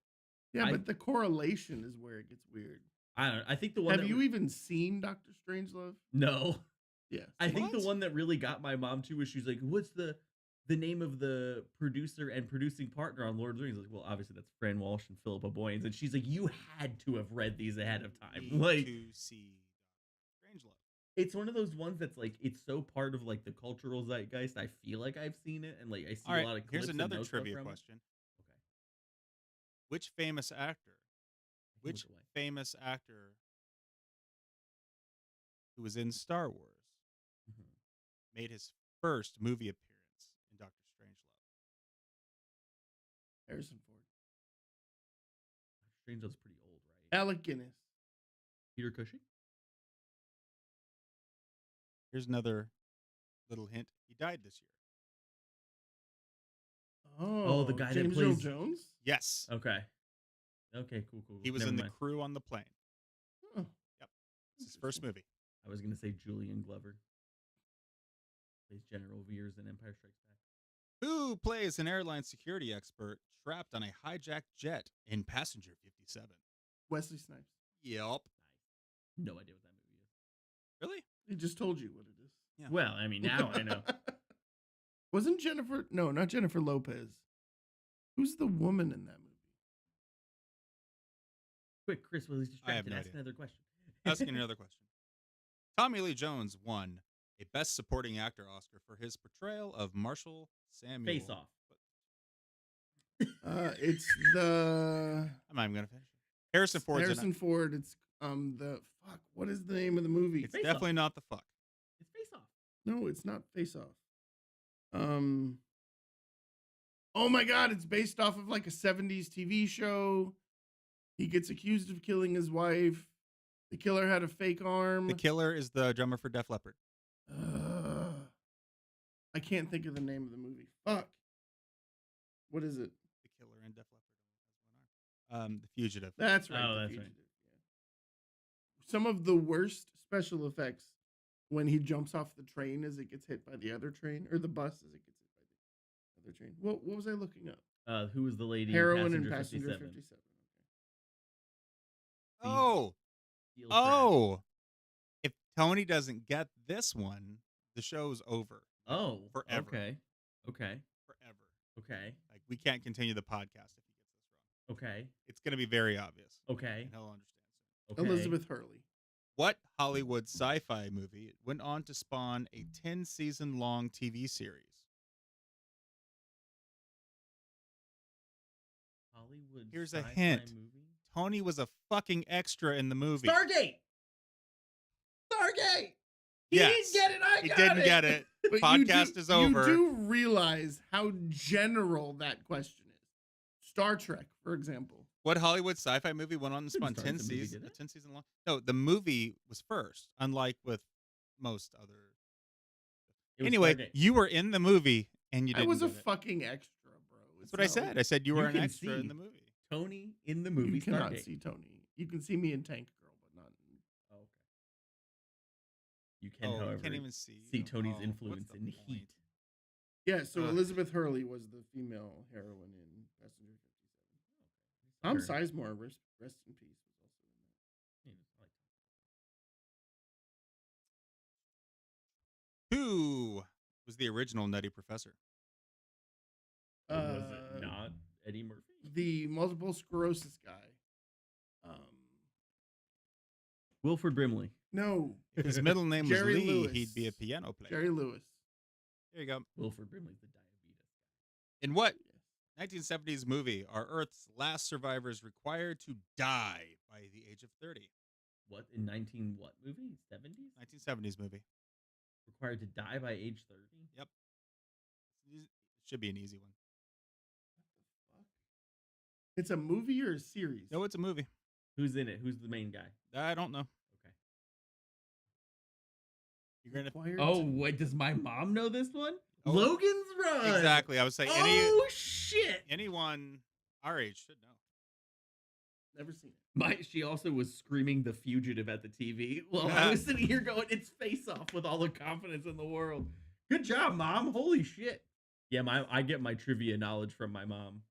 Yeah, I but the correlation is where it gets weird. I don't know. I think the one Have that you even seen Doctor Strangelove? no. Yes. I think the What? one that really got my mom too was she's like, "What's the name of the producer and producing partner on Lord of the Rings?" I was like, "Well, obviously that's Fran Walsh and Philippa Boyens." And she's like, "You had to have read these ahead of time." Need Like, to see Strangelove. it's one of those ones that's like it's so part of like the cultural zeitgeist. I feel like I've seen it, and like I see All a right, lot of clips here's and another notes trivia from it. question. Okay, Which famous actor, I can which look away. famous actor who was in Star Wars Mhm. made his first movie appearance in Doctor Strangelove? Harrison Ford. Strangelove's pretty old, right? Alec Guinness. Peter Cushing. Here's another little hint. He died this year. Oh, the guy that James Earl plays- Jones. Yes. Okay. Okay. Cool. He was Never in the mind. crew on the plane. Oh, It's his first movie. I was gonna say Julian Glover plays General Veers in Empire Strikes Back. Who plays an airline security expert trapped on a hijacked jet in Passenger 57? Wesley Snipes. Yep. Nice. No idea what that movie is. Really? He just told you what it is. Yeah. Well, I mean, now I know. Wasn't Jennifer? No, not Jennifer Lopez. Who's the woman in that movie? Quick, Chris, while he's I have distracted, no ask idea. another question. Asking another question. Tommy Lee Jones won a Best Supporting Actor Oscar for his portrayal of Marshall Samuel. Face Off. It's the I'm not even gonna finish it. Harrison Ford's in Harrison it. Ford. It's the fuck. What is the name of the movie? It's Face definitely Off. not the fuck. It's Face Off. No, it's not Face Off. Oh my god, it's based off of like a 70s TV show. He gets accused of killing his wife. The killer had a fake arm. The killer is the drummer for Def Leppard. I can't think of the name of the movie. Fuck. What is it? The killer in Def Leppard only has one arm. The Fugitive. That's right. Oh, The that's right. Fugitive. Yeah. Some of the worst special effects when he jumps off the train as it gets hit by the other train, or the bus as it gets hit by the other train. What was I looking up? Who was the lady? Heroin in in Passenger 57? 57. Oh, Steel Trap. oh! If Tony doesn't get this one, the show's over. Oh, Forever. Okay. Forever. Okay. Like we can't continue the podcast if he gets this wrong. Okay. It's going to be very obvious, Okay. and he'll understand soon. Okay. Elizabeth Hurley. What Hollywood sci-fi movie went on to spawn a 10-season-long TV series? Hollywood. Here's a sci-fi hint. Movie? Tony was a fucking extra in the movie. Stargate. Stargate. He Yes. didn't get it. I He got didn't it. get it. But Podcast is over. You do realize how general that question is. Star Trek, for example. What Hollywood sci-fi movie went on to spawn Start 10 the movie, seasons? did it? 10 season long? No, the movie was first, unlike with most other. It was Anyway, Stargate. you were in the movie and you I didn't. was a get it. fucking extra, bro. That's what I said. I said you were an can extra in see the movie. Tony in the movie You cannot Stargate. see Tony. You can see me in Tank Girl, but not in. Oh, okay. You can, Oh, however, you can't even see. Tony's Oh, influence what's in the Heat. point? Yeah, so Ugh. Elizabeth Hurley was the female heroine in Passenger 57. Tom Her- Sizemore, rest in peace, was also in that. Yeah, I like Who was the original Nutty Professor? Was it not Eddie Murphy? The multiple sclerosis guy? Wilford Brimley. No, If his middle name was Jerry Lee, Lewis. he'd be a piano player. Jerry Lewis. There you go. Wilford Brimley's the diabetes. In what 1970s movie are Earth's last survivors required to die by the age of 30? What in 19 what movie? 70s? 1970s movie. Required to die by age 30? Yep. Should be an easy one. It's a movie or a series? No, it's a movie. Who's in it? Who's the main guy? I don't know. Okay. You're gonna Required Oh, to- wait, does my mom know this one? Oh, Logan's Run. exactly. I would say Oh shit! anyone our age should know. Never seen it. She also was screaming "The Fugitive" at the TV while I was sitting here going, "It's Face Off" with all the confidence in the world. Good job, Mom. Holy shit! Yeah, I get my trivia knowledge from my mom.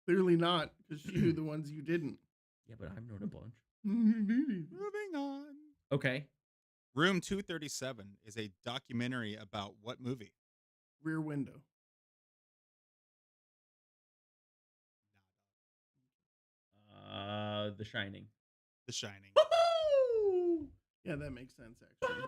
Clearly not, because she knew the ones you didn't. Yeah, but I've known a bunch. Moving on. Okay. Room 237 is a documentary about what movie? Rear Window. The Shining. The Shining. Woohoo! Yeah, that makes sense, actually.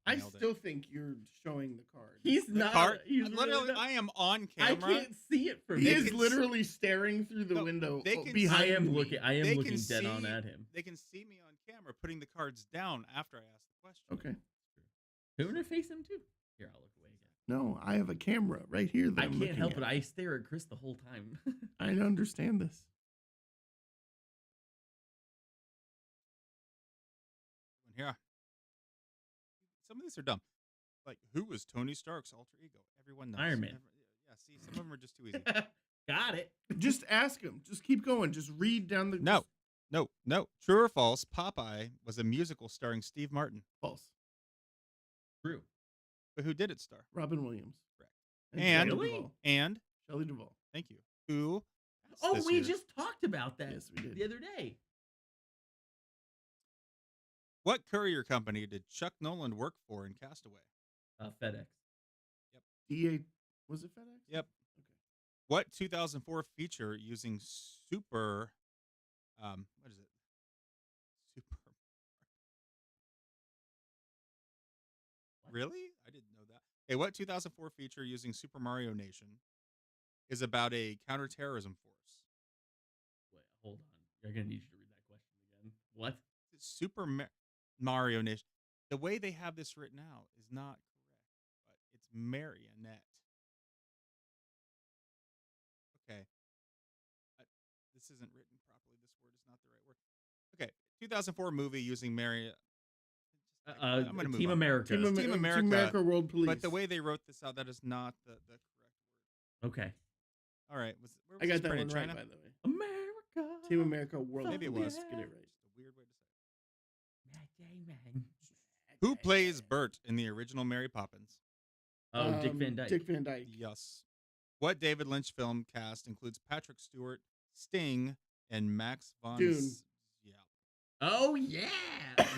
I Nailed it. still think you're showing the card. He's The not. card. He's Literally, really not- I am on I camera. can't see it from He here. is can literally staring through the No, window they can behind I am me. looking. I am They looking can dead on see- at him. They can see me on camera putting the cards down after I ask the question. Okay. Who gonna face him too? Here, I'll look away again. No, I have a camera right here that I I'm can't looking help at. it. I stare at Chris the whole time. I understand this. Here. Some of these are dumb. Like, who was Tony Stark's alter ego? Everyone knows. Iron Man. Yeah, see, some of them are just too easy. Got it. Just ask him. Just keep going. Just read down the. No. No. True or false, Popeye was a musical starring Steve Martin. False. True. But who did it star? Robin Williams. Correct. And And- Shelley Really? Duvall. And, Shelley Duvall. thank you, who passed Oh, this we year? just talked about that Yes, we did. the other day. What courier company did Chuck Noland work for in Castaway? FedEx. DA. Was it FedEx? Yep. Okay. What 2004 feature using what is it? Super. What? Really? I didn't know that. Okay, what 2004 feature using Super Mario Nation is about a counterterrorism force? Wait, hold on. You're gonna need you to read that question again. What? Super Mario Nation. The way they have this written out is not correct, but it's marionette. Okay. This isn't written properly. This word is not the right word. Okay. 2004 movie using marionette. I'm gonna move Team on. America. Team America, World Police. But the way they wrote this out, that is not the correct word. Okay. All right. Where was I got this that printed? one right, China? by the way. America. Team America World Maybe it Police. was. Get it right. Just a weird way to say it. Who plays Bert in the original Mary Poppins? Oh, Dick Van Dyke. Dick Van Dyke. Yes. What David Lynch film cast includes Patrick Stewart, Sting, and Max von Dune. Yeah. Oh yeah.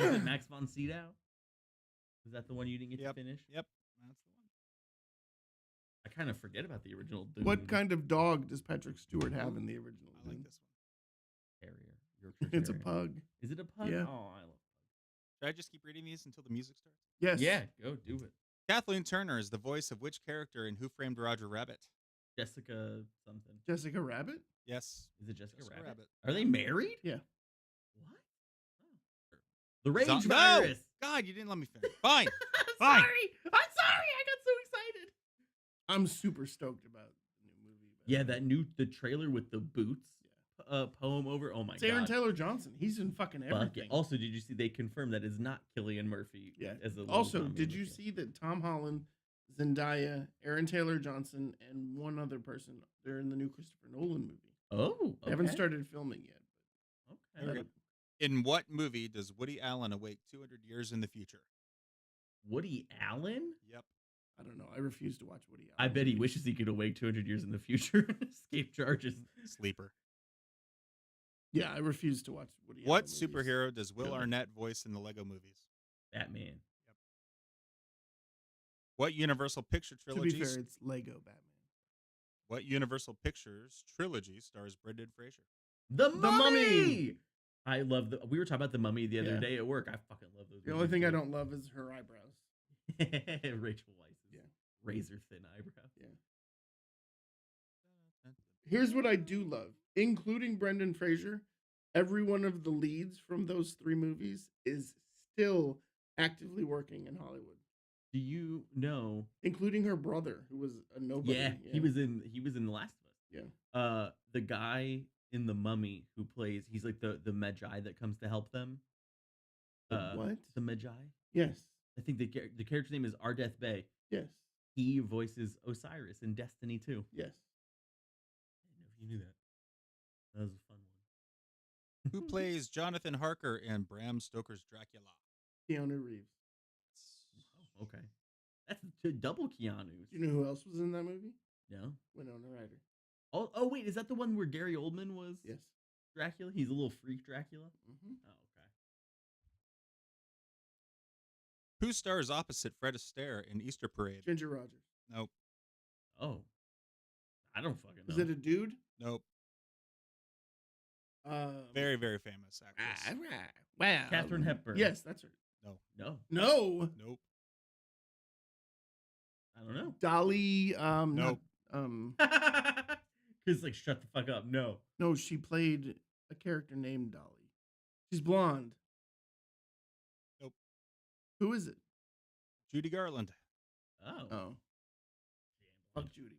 Was it Max von Sydow? Was that the one you didn't get Yep. to finish? Yep. That's the one. I kind of forget about the original Dune. What kind of dog does Patrick Stewart have in the original? I like Dune? this one. Terrier? Yorkshire It's a Terrier. pug. Is it a pug? Yeah. Oh, I love Should I just keep reading these until the music starts? Yes. pugs. Yeah, go do it. Kathleen Turner is the voice of which character in Who Framed Roger Rabbit? Jessica something. Jessica Rabbit. Yes. Is it Jessica, Jessica Rabbit? Rabbit. Are they married? Yeah. What? Oh. The rage No! virus. God, you didn't let me finish. Fine. I'm Fine. sorry. I'm sorry. I got so excited. I'm super stoked about the new movie. by Yeah, the way. the trailer with the boots poem over. Oh my It's Aaron god. Taylor Johnson. He's in fucking Fuck everything. it. Also, did you see they confirmed that is not Killian Murphy? Yeah. As the little Also, Tommy did in you the show? see that Tom Holland, Zendaya, Aaron Taylor Johnson, and one other person, they're in the new Christopher Nolan movie. Oh, They haven't okay. started filming yet. Okay. That'll- In what movie does Woody Allen awake 200 years in the future? Woody Allen? Yep. I don't know. I refuse to watch Woody Allen. I bet he movies. wishes he could awake 200 years in the future, escape charges. Sleeper. Yeah, I refuse to watch Woody What Allen movies. superhero does Will Really? Arnett voice in the Lego movies? Batman. What Universal Picture To be trilogy? fair, it's Lego Batman. What Universal Pictures trilogy stars Brendan Fraser? The Mummy! Mummy! I love the. We were talking about the Mummy the other Yeah. day at work. I fucking love those. The only movies, thing I too. don't love is her eyebrows. Rachel Weisz's Yeah. razor thin eyebrow. Here's what I do love, including Brendan Fraser. Every one of the leads from those three movies is still actively working in Hollywood, Do you know? including her brother, who was a nobody. Yeah, he was in The Last of Us. Yeah. The guy in The Mummy who plays, he's like the Magi that comes to help them. What? The Magi. Yes. I think the character's name is Ardeth Bay. Yes. He voices Osiris in Destiny 2. Yes. I didn't know if you knew that. That was a fun Who one. plays Jonathan Harker in Bram Stoker's Dracula? Keanu Reeves. Oh, okay. That's double Keanu. Do you know who else was in that movie? No. Winona Ryder. Oh, wait, is that the one where Gary Oldman was Yes. Dracula? He's a little freak Dracula? Mm-hmm. Oh, okay. Who stars opposite Fred Astaire in Easter Parade? Ginger Rogers. Nope. Oh. I don't fucking know. Is it a dude? Nope. Um, Very, very famous actress. Wow. Katharine Hepburn. Yes, that's her. No. No. No. Nope. I don't know. Dolly. Nope. Because, like, shut the fuck up. No. No, she played a character named Dolly. She's blonde. Nope. Who is it? Judy Garland. Oh. Oh. Fuck Judy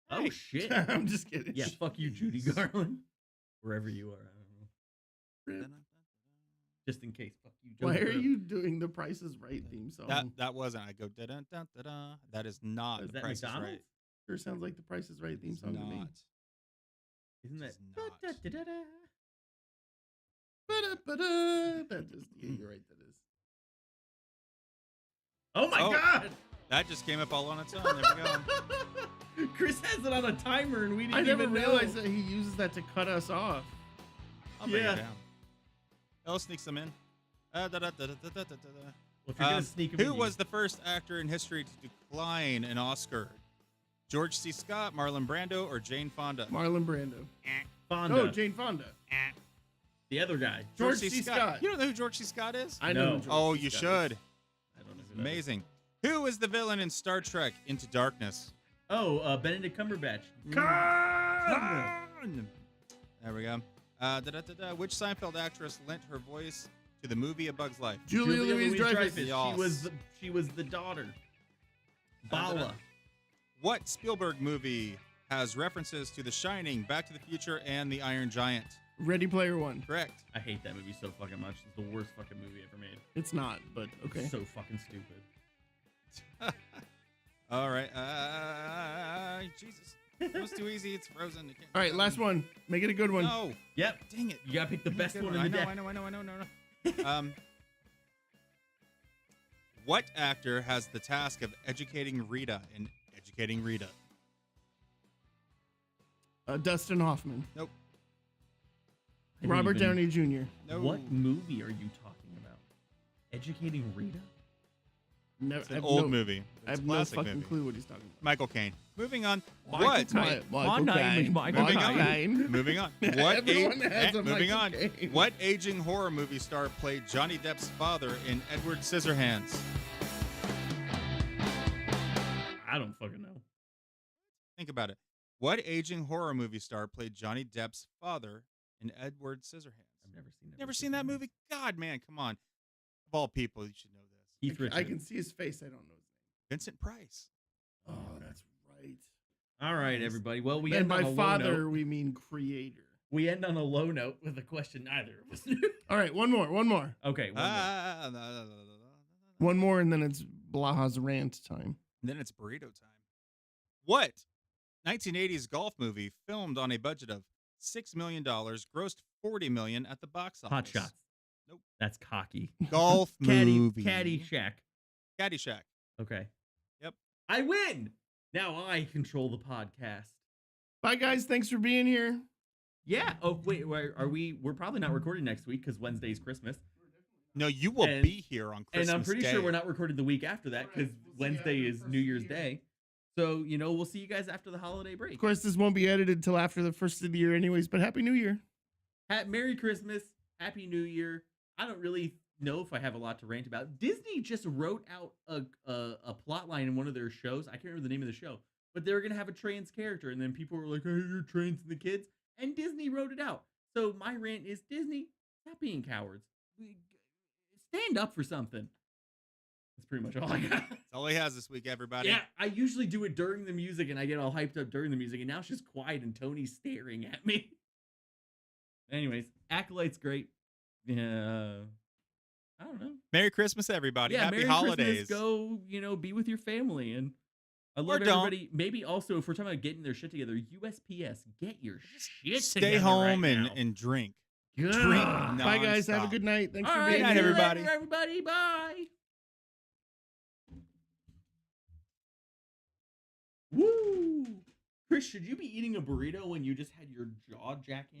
Oh, Hey. shit. Garland. I'm just kidding. Yeah, fuck you, Judy Jeez. Garland. Wherever you are. I don't know. Rip. Just in case. Fuck you, Why Joker. are you doing the Price is Right theme song? That wasn't. I go da da da da da. That is not Is the that Price McDonald's? is Right. Sure sounds like the Price is Right theme It's song to me. not. Isn't that? It's not. Da-da-da-da-da. Ba-da-ba-da. That is, yeah, you're right, that is. Oh my Oh. god! That just came up all on its own. There we go. Chris has it on a timer and we didn't I never even realized know. that he uses that to cut us off. I'll bring Yeah. it down. I'll sneak some in. Da, da, da, da, da, da, da, da. Well, if you're gonna sneak him Who in, was the first actor in history to decline an Oscar? George C. Scott, Marlon Brando, or Jane Fonda? Marlon Brando. Fonda? Oh, Jane Fonda. The other guy. George C. Scott. You don't know who George C. Scott is? I No. know. who George Oh, C. you Scott should. is. I don't know It's who that is. amazing. Who is the villain in Star Trek Into Darkness? Oh, Benedict Cumberbatch. Khan! There we go. Which Seinfeld actress lent her voice to the movie A Bug's Life? Julia Louis-Dreyfus. Yes. She was the daughter. Da-da-da. Bala. What Spielberg movie has references to The Shining, Back to the Future, and The Iron Giant? Ready Player One. Correct. I hate that movie so fucking much. It's the worst fucking movie ever made. It's not, but okay. It's so fucking stupid. All right. Jesus. That was too easy. It's Frozen. It can't All right, be last done. one. Make it a good one. No. Yep. Dang it. You gotta pick the best Good one in the deck. I know. What actor has the task of educating Rita in Educating Rita? Dustin Hoffman. Nope. I don't Robert even- Downey Jr. No. What movie are you talking about? Educating Rita? Never, It's an old movie. I It's have a no classic fucking movie. clue what he's talking about. Michael Caine. Moving on. Michael What? Caine. My name is Michael Moving on. Caine. Moving on. What? Everyone has a moving Michael on. Caine. What aging horror movie star played Johnny Depp's father in Edward Scissorhands? I don't fucking know. Think about it. What aging horror movie star played Johnny Depp's father in Edward Scissorhands? I've never seen that. Never seen that movie? God, man, come on. Of all people, you should know this. Keith Richards. I can see his face. I don't know his Vincent Price. name. Oh, that's right. All right, everybody. Well, we And end by on a low father, note. we mean creator. We end on a low note with a question neither of us knew. All right, one more. Okay, one more. One more, and then it's Blaha's rant time. Then it's burrito time. What 1980s golf movie filmed on a budget of $6 million grossed $40 million at the box office? Hot Shots. Nope. That's cocky. Golf movie. Caddyshack. Caddyshack. Okay. Yep. I win. Now I control the podcast. Bye, guys. Thanks for being here. Yeah. Oh wait, are we? We're probably not recording next week because Wednesday's Christmas, No, you will And- be here on Christmas and I'm pretty Day. sure we're not recording the week after that because Correct. We'll see you Wednesday after the is first New of the Year's year. Day. So we'll see you guys after the holiday break. Of course, this won't be edited till after the first of the year, anyways. But Happy New Year. Merry Christmas, Happy New Year. I don't really know if I have a lot to rant about. Disney just wrote out a plot line in one of their shows. I can't remember the name of the show, but they were gonna have a trans character, and then people were like, "Hey, you're trans in the kids," and Disney wrote it out. So my rant is Disney, stop being cowards. Stand up for something. That's pretty much all I got. That's all he has this week, everybody. Yeah, I usually do it during the music, and I get all hyped up during the music, and now it's just quiet, and Tony's staring at me. Anyways, Acolyte's great. Yeah, I don't know. Merry Christmas, everybody. Yeah, Happy Merry holidays. Christmas. Go, be with your family, and I love don't. everybody. Maybe also, if we're talking about getting their shit together, USPS, get your shit Stay together home right and, now. and drink. Good. Drink Bye, guys. Have a nonstop. good night. Thanks All for right, being night, see you here. everybody. later, everybody. Bye. Woo! Chris, should you be eating a burrito when you just had your jaw jacking?